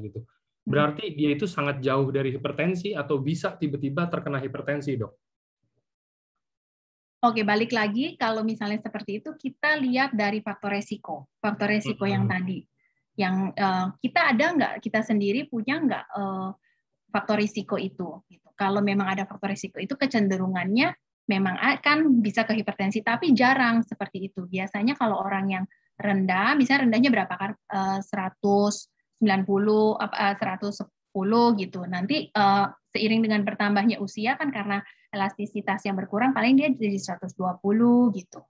gitu, berarti dia itu sangat jauh dari hipertensi atau bisa tiba-tiba terkena hipertensi, dok? Oke, balik lagi kalau misalnya seperti itu kita lihat dari faktor resiko yang tadi. Yang kita ada nggak, kita sendiri punya nggak faktor risiko itu. Gitu. Kalau memang ada faktor risiko itu, kecenderungannya memang akan bisa ke hipertensi, tapi jarang seperti itu. Biasanya kalau orang yang rendah, misalnya rendahnya berapa kan? 190, 110 gitu. Nanti seiring dengan bertambahnya usia kan karena elastisitas yang berkurang, paling dia jadi 120 gitu.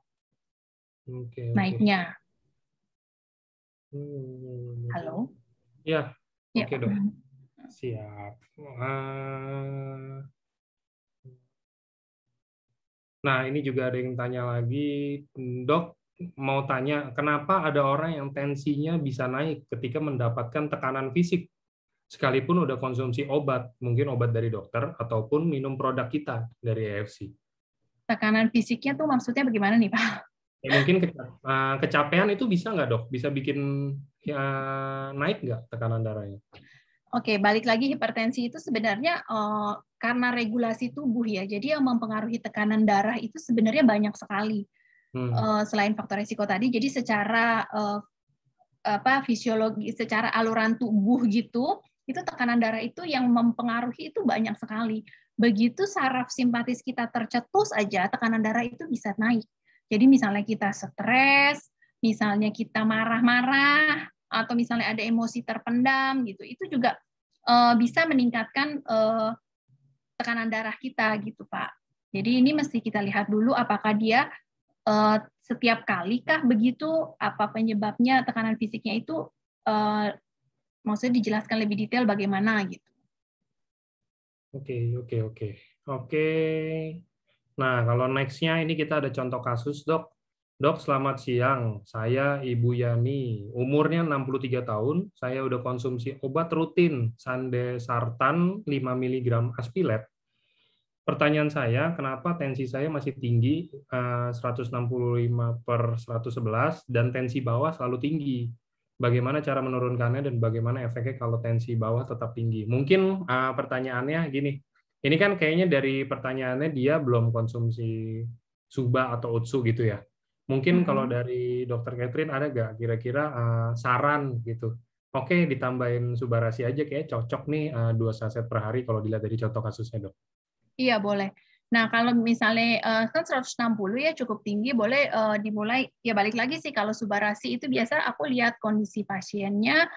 Oke. Naiknya. Halo? Ya, oke dok. Siap. Nah, ini juga ada yang tanya lagi, dok, mau tanya, kenapa ada orang yang tensinya bisa naik ketika mendapatkan tekanan fisik, sekalipun udah konsumsi obat, mungkin obat dari dokter, ataupun minum produk kita dari AFC? Tekanan fisiknya tuh maksudnya bagaimana nih, Pak? Ya, mungkin kecapean itu bisa nggak, dok? Bisa bikin naik nggak tekanan darahnya? Oke, balik lagi, hipertensi itu sebenarnya karena regulasi tubuh ya, jadi yang mempengaruhi tekanan darah itu sebenarnya banyak sekali. Selain faktor risiko tadi, jadi secara fisiologi, secara aluran tubuh gitu, itu tekanan darah itu yang mempengaruhi itu banyak sekali. Begitu saraf simpatis kita tercetus aja, tekanan darah itu bisa naik. Jadi misalnya kita stres, misalnya kita marah-marah, atau misalnya ada emosi terpendam gitu, itu juga bisa meningkatkan tekanan darah kita gitu Pak. Jadi ini mesti kita lihat dulu apakah dia setiap kali kah begitu, apa penyebabnya tekanan fisiknya itu, maksudnya dijelaskan lebih detail bagaimana gitu. Oke. Nah, kalau next-nya ini kita ada contoh kasus, Dok. Dok, selamat siang. Saya Ibu Yani, umurnya 63 tahun. Saya udah konsumsi obat rutin Sandesartan 5 mg Aspilet. Pertanyaan saya, kenapa tensi saya masih tinggi 165/111 dan tensi bawah selalu tinggi? Bagaimana cara menurunkannya dan bagaimana efeknya kalau tensi bawah tetap tinggi? Mungkin pertanyaannya gini, ini kan kayaknya dari pertanyaannya dia belum konsumsi Suba atau Utsu gitu ya. Mungkin kalau dari Dr. Catherine ada nggak kira-kira saran gitu? Oke, ditambahin Subarasi aja kayak cocok nih 2 saset per hari kalau dilihat dari contoh kasusnya, Dok. Iya, boleh. Nah, kalau misalnya kan 160 ya cukup tinggi, boleh dimulai, ya balik lagi sih kalau Subarasi itu biasa aku lihat kondisi pasiennya,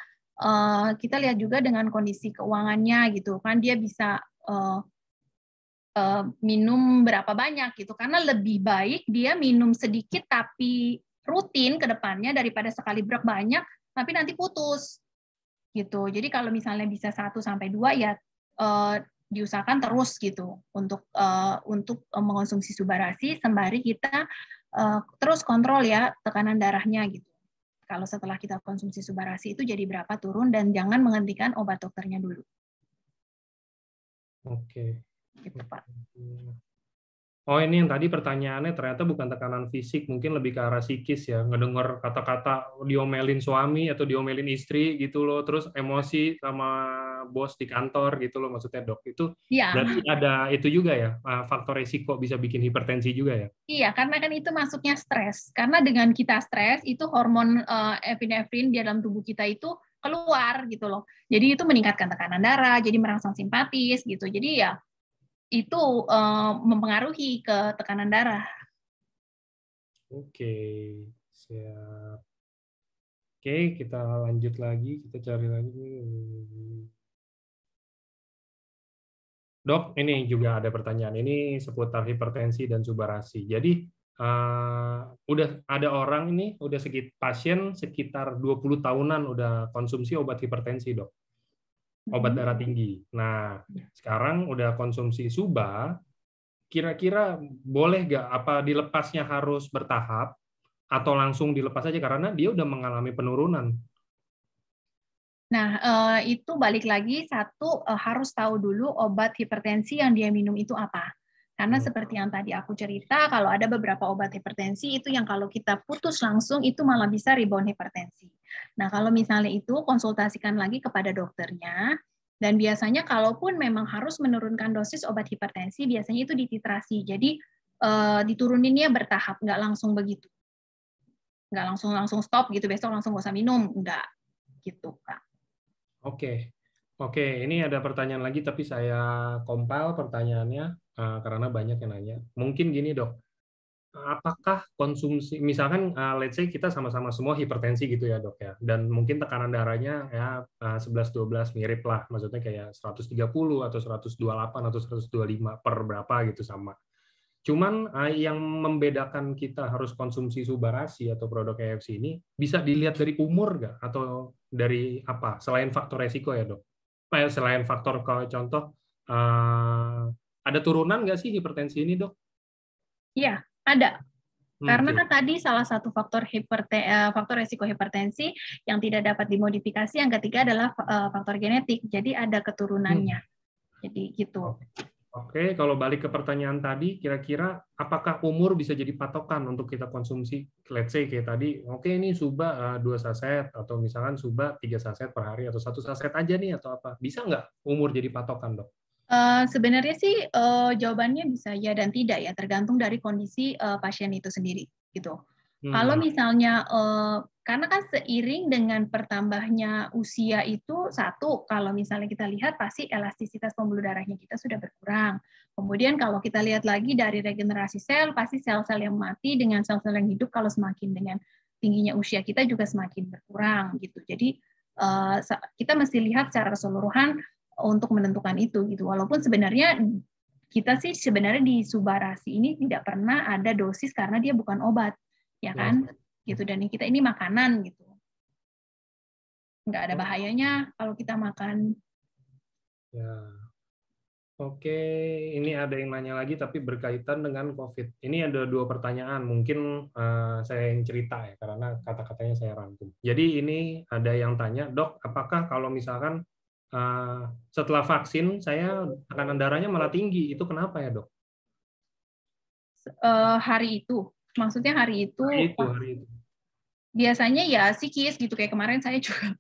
kita lihat juga dengan kondisi keuangannya gitu kan, dia bisa minum berapa banyak gitu, karena lebih baik dia minum sedikit tapi rutin ke depannya daripada sekali brek banyak tapi nanti putus gitu. Jadi kalau misalnya bisa 1-2 ya diusahakan terus gitu untuk mengonsumsi Subarasi sembari kita terus kontrol ya tekanan darahnya gitu. Kalau setelah kita konsumsi Subarasi itu jadi berapa turun, dan jangan menghentikan obat dokternya dulu. Oke. Gitu, Pak. Oh, ini yang tadi pertanyaannya ternyata bukan tekanan fisik, mungkin lebih ke arah psikis ya, ngedenger kata-kata diomelin suami atau diomelin istri gitu loh, terus emosi sama bos di kantor gitu loh maksudnya, Dok. Itu ya. Berarti ada itu juga ya, faktor resiko bisa bikin hipertensi juga ya? Iya, karena kan itu masuknya stres. Karena dengan kita stres, itu hormon epinefrin di dalam tubuh kita itu keluar gitu loh. Jadi itu meningkatkan tekanan darah, jadi merangsang simpatis gitu. Jadi ya itu mempengaruhi ke tekanan darah. Oke, siap. Oke, kita lanjut lagi, kita cari lagi. Dok, ini juga ada pertanyaan. Ini seputar hipertensi dan Subarasi. Jadi, udah ada orang ini, udah pasien sekitar 20 tahunan udah konsumsi obat hipertensi, Dok. Obat darah tinggi. Nah, sekarang udah konsumsi Suba, kira-kira boleh nggak apa dilepasnya harus bertahap atau langsung dilepas aja karena dia udah mengalami penurunan? Nah, itu balik lagi harus tahu dulu obat hipertensi yang dia minum itu apa. Karena seperti yang tadi aku cerita, kalau ada beberapa obat hipertensi itu yang kalau kita putus langsung itu malah bisa rebound hipertensi. Nah, kalau misalnya itu konsultasikan lagi kepada dokternya, dan biasanya kalaupun memang harus menurunkan dosis obat hipertensi, biasanya itu dititrasi. Jadi dituruninnya bertahap, nggak langsung begitu. Nggak langsung stop gitu, besok langsung nggak usah minum, nggak gitu, Kak. Oke, ini ada pertanyaan lagi, tapi saya compile pertanyaannya karena banyak yang nanya. Mungkin gini, Dok, apakah konsumsi, misalkan let's say kita sama-sama semua hipertensi gitu ya, Dok ya, dan mungkin tekanan darahnya ya 11-12 mirip lah, maksudnya kayak 130 atau 128 atau 125 per berapa gitu sama. Cuman yang membedakan kita harus konsumsi Subarasi atau produk EFC ini bisa dilihat dari umur nggak? Atau dari apa? Selain faktor resiko ya, Dok? Selain faktor contoh, ada turunan nggak sih hipertensi ini, Dok? Iya, ada. Karena kan tadi salah satu faktor resiko hipertensi yang tidak dapat dimodifikasi, yang ketiga adalah faktor genetik. Jadi ada keturunannya. Jadi gitu. Oke, kalau balik ke pertanyaan tadi, kira-kira apakah umur bisa jadi patokan untuk kita konsumsi? Let's say kayak tadi, oke ini Suba 2 saset, atau misalkan Suba 3 saset per hari, atau 1 saset aja nih, atau apa? Bisa nggak umur jadi patokan, Dok? Sebenarnya sih jawabannya bisa ya dan tidak ya, tergantung dari kondisi pasien itu sendiri gitu. Kalau misalnya karena kan seiring dengan bertambahnya usia itu, satu, kalau misalnya kita lihat pasti elastisitas pembuluh darahnya kita sudah berkurang. Kemudian kalau kita lihat lagi dari regenerasi sel, pasti sel-sel yang mati dengan sel-sel yang hidup kalau semakin dengan tingginya usia kita juga semakin berkurang gitu. Jadi kita mesti lihat secara keseluruhan untuk menentukan itu gitu. Walaupun sebenarnya kita sih sebenarnya di Subarasi ini tidak pernah ada dosis karena dia bukan obat, ya kan? Gitu. Dan kita ini makanan gitu. Nggak ada bahayanya kalau kita makan. Ya. Oke, ini ada yang nanya lagi tapi berkaitan dengan COVID. Ini ada 2 pertanyaan, mungkin saya yang cerita ya, karena kata-katanya saya rangkum. Jadi ini ada yang tanya, Dok, apakah kalau misalkan setelah vaksin saya tekanan darahnya malah tinggi, itu kenapa ya, Dok? Hari itu, maksudnya hari itu. Hari itu. Biasanya ya psikis gitu, kayak kemarin saya juga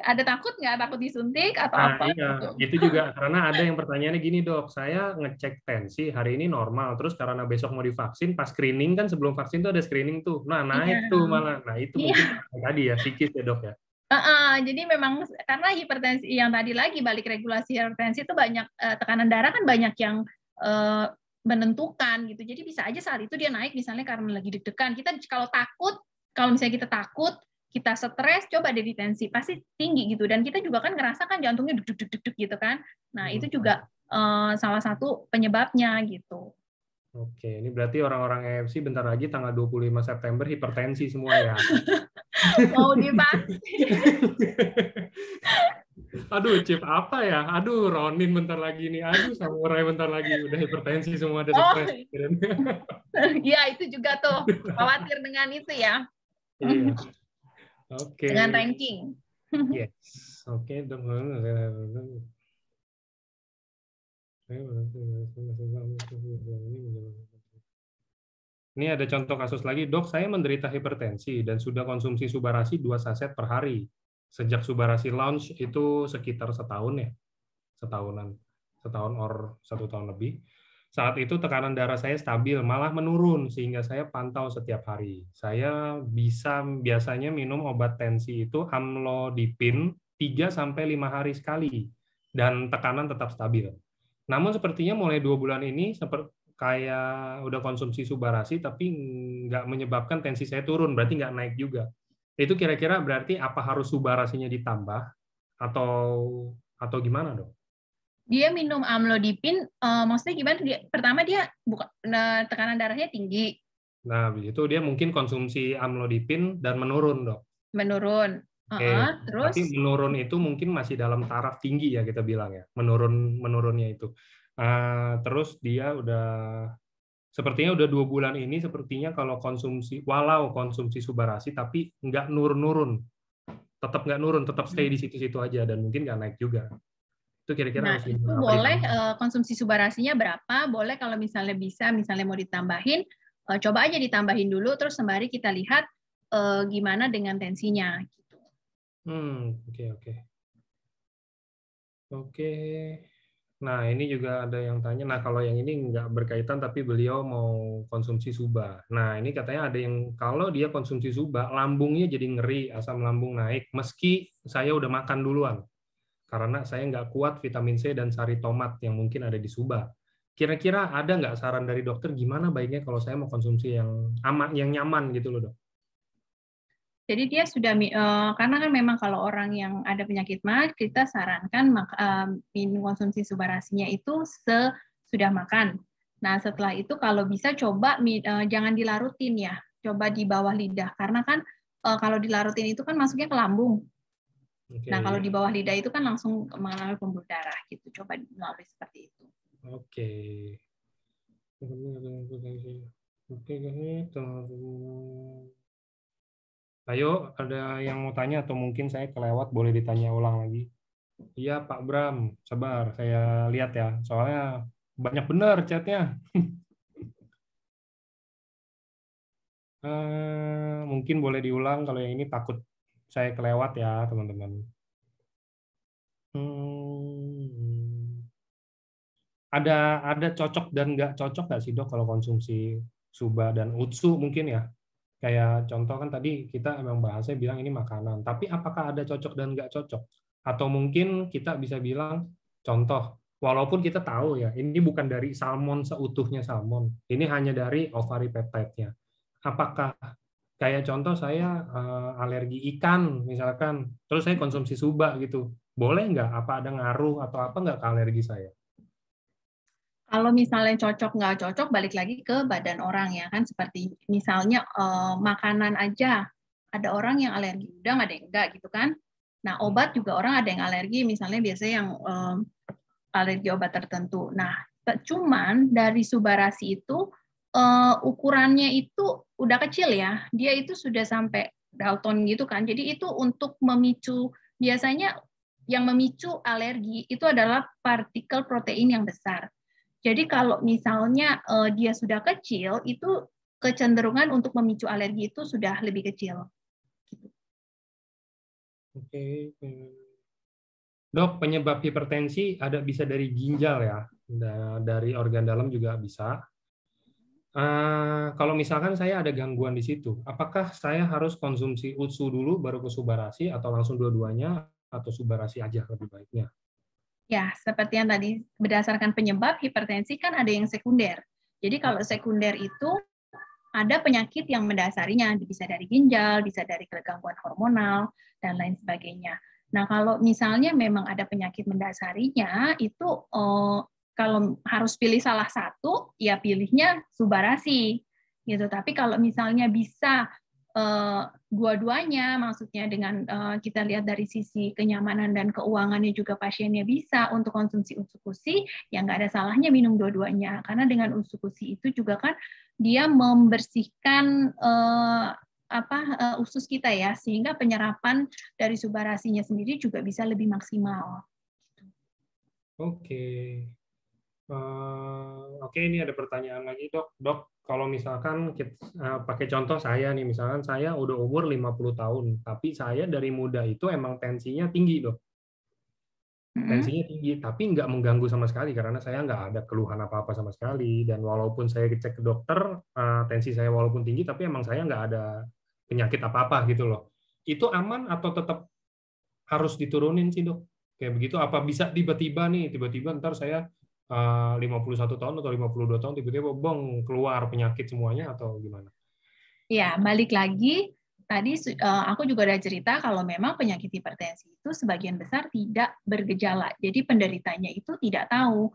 ada takut disuntik atau apa? Iya, itu juga karena ada yang pertanyaannya gini, Dok, saya ngecek tensi hari ini normal, terus karena besok mau divaksin, pas screening kan sebelum vaksin tuh ada screening tuh, nah naik tuh malah, nah itu mungkin tadi ya psikis ya, Dok ya. Jadi memang karena hipertensi yang tadi lagi balik regulasi hipertensi itu banyak tekanan darah kan banyak yang menentukan gitu, jadi bisa aja saat itu dia naik misalnya karena lagi deg-degan. Kita kalau misalnya kita takut, kita stres, coba deh tensi, pasti tinggi gitu. Dan kita juga kan ngerasa kan jantungnya deg-deg gitu kan. Nah, itu juga salah satu penyebabnya gitu. Oke, ini berarti orang-orang AFC bentar lagi tanggal 25 September hipertensi semua ya. Mau divaksin. Aduh, chip apa ya? Aduh, Ronin bentar lagi nih. Aduh, Samurai bentar lagi. Udah hipertensi semua, ada stres. Iya, itu juga tuh. Khawatir dengan itu ya. Iya. Oke. Dengan ranking. Yes. Oke, dong. Ini ada contoh kasus lagi, Dok, saya menderita hipertensi dan sudah konsumsi Subarasi 2 saset per hari. Sejak Subarasi launch itu sekitar setahun ya, setahun or 1 tahun lebih. Saat itu tekanan darah saya stabil, malah menurun sehingga saya pantau setiap hari. Saya biasanya minum obat tensi itu amlodipin 3-5 hari sekali dan tekanan tetap stabil. Namun sepertinya mulai 2 bulan ini kayak udah konsumsi Subarasi tapi nggak menyebabkan tensi saya turun, berarti nggak naik juga. Itu kira-kira berarti apa harus Subarasinya ditambah atau gimana, Dok? Dia minum amlodipin, maksudnya gimana? Pertama dia tekanan darahnya tinggi. Nah, begitu dia mungkin konsumsi amlodipin dan menurun, Dok. Menurun. Terus? Tapi menurun itu mungkin masih dalam taraf tinggi ya kita bilang ya, menurunnya itu. Terus dia sepertinya udah 2 bulan ini sepertinya walau konsumsi Subarasi tapi nggak nurun, tetap nggak nurun, tetap stay di situ-situ aja dan mungkin nggak naik juga. Itu kira-kira itu boleh konsumsi Subarasinya berapa? Boleh kalau misalnya misalnya mau ditambahin, coba aja ditambahin dulu, terus sembari kita lihat gimana dengan tensinya. Gitu. Oke. Nah, ini juga ada yang tanya, nah kalau yang ini nggak berkaitan tapi beliau mau konsumsi Suba. Nah, ini katanya ada yang kalau dia konsumsi Suba, lambungnya jadi ngeri, asam lambung naik, meski saya udah makan duluan. Karena saya nggak kuat vitamin C dan sari tomat yang mungkin ada di Suba. Kira-kira ada nggak saran dari dokter gimana baiknya kalau saya mau konsumsi yang aman, yang nyaman gitu loh, Dok? Jadi dia sudah, karena kan memang kalau orang yang ada penyakit MA, kita sarankan minum konsumsi Subarasinya itu sudah makan. Nah setelah itu kalau bisa coba jangan dilarutin ya, coba di bawah lidah. Karena kan kalau dilarutin itu kan masuknya ke lambung. Okay. Nah kalau di bawah lidah itu kan langsung mengalami pembuluh darah gitu. Coba melalui seperti itu. Oke. Ayo, ada yang mau tanya atau mungkin saya kelewat, boleh ditanya ulang lagi. Iya, Pak Bram, sabar, saya lihat ya. Soalnya banyak benar chatnya. Mungkin boleh diulang, kalau yang ini takut saya kelewat ya, teman-teman. Ada cocok dan nggak cocok nggak sih, Dok, kalau konsumsi Suba dan Utsu mungkin ya? Kayak contoh kan tadi kita emang bahasnya bilang ini makanan, tapi apakah ada cocok dan nggak cocok? Atau mungkin kita bisa bilang, contoh, walaupun kita tahu ya, ini bukan dari salmon seutuhnya salmon, ini hanya dari ovaripeptide-nya. Apakah kayak contoh saya alergi ikan misalkan, terus saya konsumsi Suba gitu, boleh nggak? Apa ada ngaruh atau apa nggak ke alergi saya? Kalau misalnya cocok nggak cocok, balik lagi ke badan orang ya kan. Seperti misalnya makanan aja, ada orang yang alergi udang, ada yang enggak gitu kan. Nah obat juga orang ada yang alergi, misalnya biasanya yang alergi obat tertentu. Nah cuman dari Subarasi itu ukurannya itu udah kecil ya, dia itu sudah sampai Dalton gitu kan. Jadi itu untuk memicu, biasanya yang memicu alergi itu adalah partikel protein yang besar. Jadi kalau misalnya dia sudah kecil, itu kecenderungan untuk memicu alergi itu sudah lebih kecil. Oke. Dok, penyebab hipertensi ada bisa dari ginjal ya, dari organ dalam juga bisa. Kalau misalkan saya ada gangguan di situ, apakah saya harus konsumsi UTSU dulu baru ke Subarasi atau langsung dua-duanya atau Subarasi aja lebih baiknya? Ya, seperti yang tadi berdasarkan penyebab hipertensi kan ada yang sekunder. Jadi kalau sekunder itu ada penyakit yang mendasarinya, bisa dari ginjal, bisa dari gangguan hormonal, dan lain sebagainya. Nah, kalau misalnya memang ada penyakit mendasarinya, itu kalau harus pilih salah satu, ya pilihnya Subarasi. Gitu. Tapi kalau misalnya bisa dua-duanya, maksudnya dengan kita lihat dari sisi kenyamanan dan keuangannya juga pasiennya bisa untuk konsumsi usukusi, ya nggak ada salahnya minum dua-duanya. Karena dengan usukusi itu juga kan dia membersihkan usus kita ya, sehingga penyerapan dari Subarasinya sendiri juga bisa lebih maksimal. Oke. Oke, ini ada pertanyaan lagi, Dok. Dok, kalau misalkan kita, pakai contoh saya nih, misalkan saya udah umur 50 tahun, tapi saya dari muda itu emang tensinya tinggi, Dok. Tensinya tinggi, tapi nggak mengganggu sama sekali karena saya nggak ada keluhan apa-apa sama sekali. Dan walaupun saya cek ke dokter, tensi saya walaupun tinggi, tapi emang saya nggak ada penyakit apa-apa gitu loh. Itu aman atau tetap harus diturunin sih, Dok? Kayak begitu, apa bisa tiba-tiba ntar saya 51 tahun atau 52 tahun tiba-tiba bong keluar penyakit semuanya atau gimana? Ya, balik lagi tadi aku juga udah cerita kalau memang penyakit hipertensi itu sebagian besar tidak bergejala. Jadi penderitanya itu tidak tahu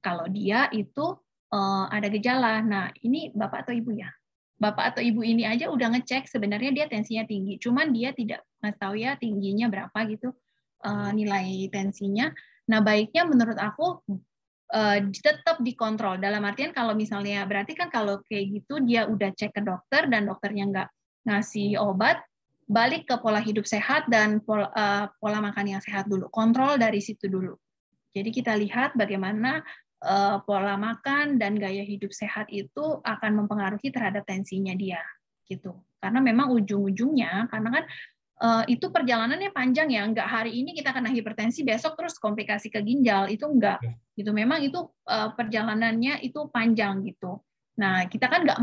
kalau dia itu ada gejala. Nah, ini Bapak atau Ibu ya? Bapak atau Ibu ini aja udah ngecek sebenarnya dia tensinya tinggi, cuman dia tidak nggak tahu ya tingginya berapa gitu nilai tensinya. Nah, baiknya menurut aku tetap dikontrol. Dalam artian kalau misalnya berarti kan kalau kayak gitu dia udah cek ke dokter dan dokternya nggak ngasih obat, balik ke pola hidup sehat dan pola makan yang sehat dulu. Kontrol dari situ dulu. Jadi kita lihat bagaimana pola makan dan gaya hidup sehat itu akan mempengaruhi terhadap tensinya dia, gitu. Karena memang ujung-ujungnya, karena kan itu perjalanannya panjang ya, nggak hari ini kita kena hipertensi, besok terus komplikasi ke ginjal, itu enggak. Gitu. Memang itu perjalanannya itu panjang gitu. Nah, kita kan nggak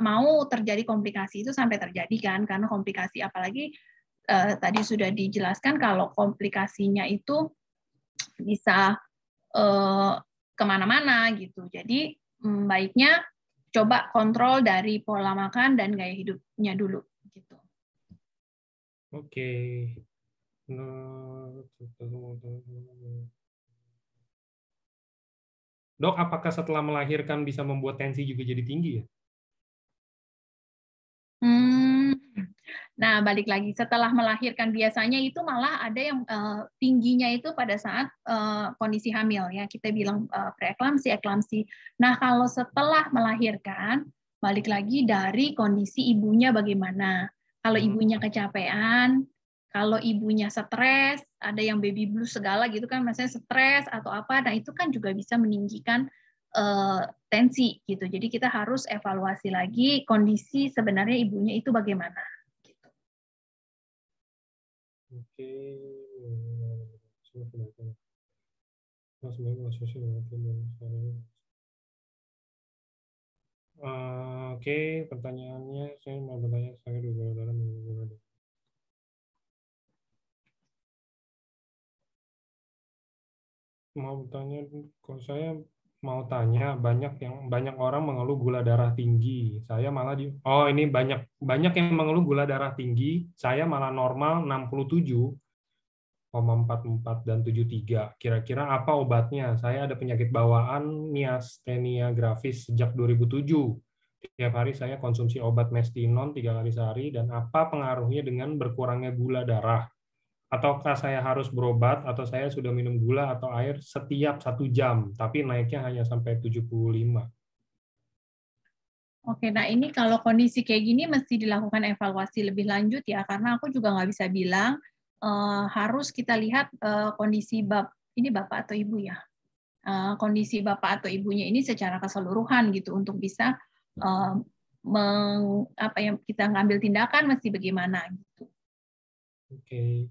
mau terjadi komplikasi itu sampai terjadi kan, karena komplikasi apalagi tadi sudah dijelaskan kalau komplikasinya itu bisa kemana-mana gitu. Jadi baiknya coba kontrol dari pola makan dan gaya hidupnya dulu. Gitu. Oke. Dok, apakah setelah melahirkan bisa membuat tensi juga jadi tinggi ya? Nah, balik lagi setelah melahirkan biasanya itu malah ada yang tingginya itu pada saat kondisi hamil ya, kita bilang preeklamsi, eklamsi. Nah, kalau setelah melahirkan balik lagi dari kondisi ibunya bagaimana. Kalau ibunya kecapean, kalau ibunya stres, ada yang baby blues segala gitu kan, misalnya stres atau apa, nah itu kan juga bisa meninggikan tensi gitu. Jadi kita harus evaluasi lagi kondisi sebenarnya ibunya itu bagaimana. Oke. Oke, pertanyaannya saya mau bertanya saya juga dalam mau tanya, kalau saya mau tanya banyak orang mengeluh gula darah tinggi. Saya malah ini banyak yang mengeluh gula darah tinggi. Saya malah normal 67. 44 dan 73. Kira-kira apa obatnya? Saya ada penyakit bawaan miastenia gravis sejak 2007. Tiap hari saya konsumsi obat mestinon 3 kali sehari, dan apa pengaruhnya dengan berkurangnya gula darah? Ataukah saya harus berobat, atau saya sudah minum gula atau air setiap 1 jam, tapi naiknya hanya sampai 75. Oke, nah ini kalau kondisi kayak gini mesti dilakukan evaluasi lebih lanjut ya, karena aku juga nggak bisa bilang harus kita lihat kondisi ini bapak atau ibu ya, kondisi bapak atau ibunya ini secara keseluruhan gitu untuk bisa kita ngambil tindakan mesti bagaimana gitu. Oke.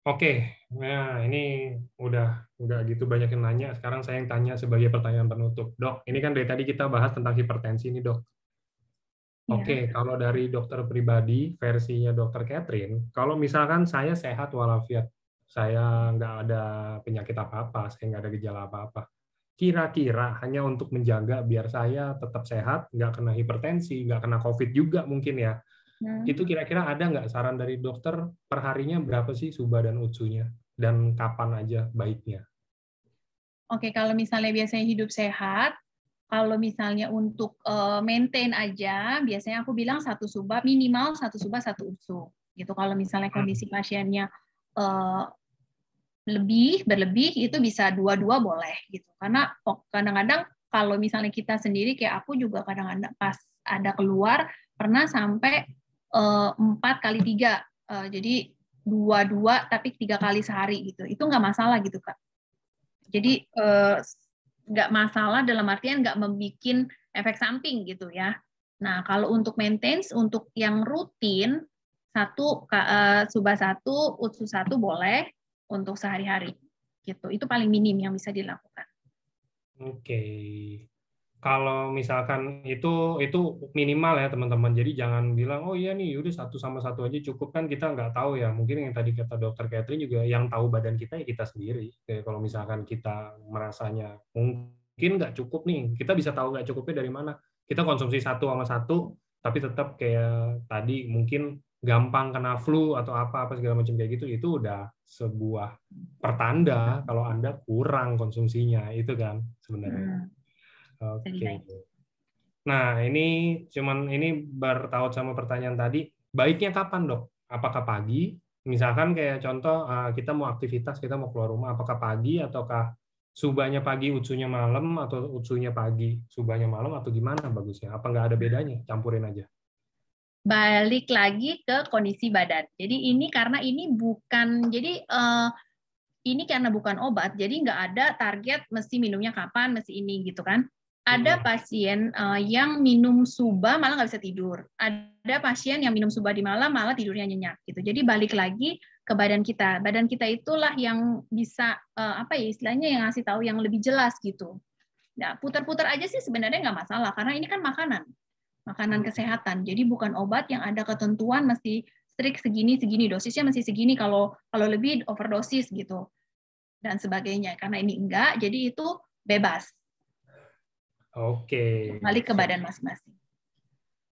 Oke, nah ini udah gitu banyak yang nanya. Sekarang saya yang tanya sebagai pertanyaan penutup. Dok, ini kan dari tadi kita bahas tentang hipertensi nih, Dok. Oke, kalau dari dokter pribadi, versinya dokter Catherine, kalau misalkan saya sehat walafiat, saya nggak ada penyakit apa-apa, saya nggak ada gejala apa-apa, kira-kira hanya untuk menjaga biar saya tetap sehat, nggak kena hipertensi, nggak kena COVID juga mungkin ya, itu kira-kira ada nggak saran dari dokter perharinya berapa sih SUBA dan UTSU-nya? Dan kapan aja baiknya? Oke, kalau misalnya biasanya hidup sehat, kalau misalnya untuk maintain aja, biasanya aku bilang 1 SUBA, minimal 1 SUBA 1 UTSU. Gitu. Kalau misalnya kondisi pasiennya berlebih, itu bisa 2-2 boleh. Gitu. Karena kadang-kadang kalau misalnya kita sendiri, kayak aku juga kadang-kadang pas ada keluar, pernah sampai 4x3, jadi 2-2 tapi 3 kali sehari gitu, itu nggak masalah gitu Kak. Jadi nggak masalah dalam artian nggak membuat efek samping gitu ya. Nah kalau untuk maintenance, untuk yang rutin SUBA 1, UTSU 1 boleh untuk sehari-hari gitu, itu paling minim yang bisa dilakukan. Oke. Kalau misalkan itu minimal ya teman-teman. Jadi jangan bilang oh iya nih udah 1 sama 1 aja cukup, kan kita nggak tahu ya. Mungkin yang tadi kata dokter Catherine juga yang tahu badan kita ya kita sendiri. Kayak kalau misalkan kita merasanya mungkin nggak cukup nih, kita bisa tahu nggak cukupnya dari mana. Kita konsumsi 1 sama 1, tapi tetap kayak tadi mungkin gampang kena flu atau apa segala macam kayak gitu, itu udah sebuah pertanda kalau Anda kurang konsumsinya itu kan sebenarnya. Oke. Nah, ini bertaut sama pertanyaan tadi. Baiknya kapan, Dok? Apakah pagi? Misalkan kayak contoh kita mau aktivitas, kita mau keluar rumah, apakah pagi ataukah SUBA-nya pagi, UTSU-nya malam, atau UTSU-nya pagi, SUBA-nya malam, atau gimana bagusnya? Apa nggak ada bedanya? Campurin aja. Balik lagi ke kondisi badan. Jadi ini karena ini bukan, jadi ini karena bukan obat, jadi nggak ada target mesti minumnya kapan, mesti ini gitu kan. Ada pasien yang minum SUBA malah nggak bisa tidur. Ada pasien yang minum SUBA di malam malah tidurnya nyenyak gitu. Jadi balik lagi ke badan kita. Badan kita itulah yang bisa istilahnya yang ngasih tahu yang lebih jelas gitu. Nah, putar-putar aja sih sebenarnya nggak masalah karena ini kan makanan kesehatan. Jadi bukan obat yang ada ketentuan mesti strict segini dosisnya mesti segini, kalau lebih overdosis gitu dan sebagainya. Karena ini enggak, jadi itu bebas. Oke. Balik ke badan masing-masing.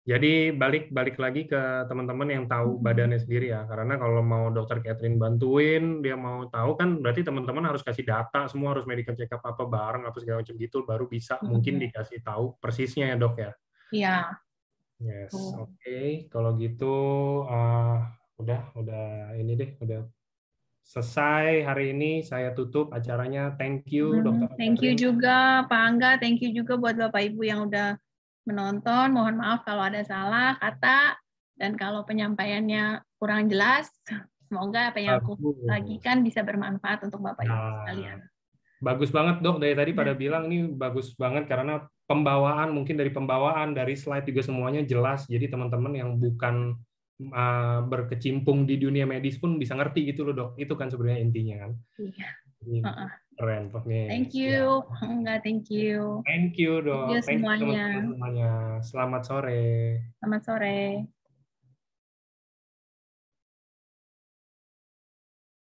Jadi balik lagi ke teman-teman yang tahu badannya sendiri ya. Karena kalau mau dokter Catherine bantuin, dia mau tahu kan berarti teman-teman harus kasih data, semua harus medical check up apa bareng apa segala macam gitu, baru bisa mungkin dikasih tahu persisnya ya Dok ya. Iya. Yes, oke. Kalau gitu udah ini deh, udah selesai hari ini. Saya tutup acaranya. Thank you, Dokter. Thank you juga, Pak Angga. Thank you juga buat Bapak Ibu yang udah menonton. Mohon maaf kalau ada salah kata dan kalau penyampaiannya kurang jelas. Semoga apa yang aku bagikan bisa bermanfaat untuk Bapak Ibu sekalian. Bagus banget Dok, dari tadi pada bilang ini bagus banget karena pembawaan, mungkin dari pembawaan, dari slide juga semuanya jelas. Jadi teman-teman yang bukan berkecimpung di dunia medis pun bisa ngerti gitu loh Dok. Itu kan sebenarnya intinya kan. Iya. Keren pokoknya. Thank you. Enggak, thank you. Thank you Dok. Thank you semuanya. Thank you semuanya. Selamat sore. Selamat sore.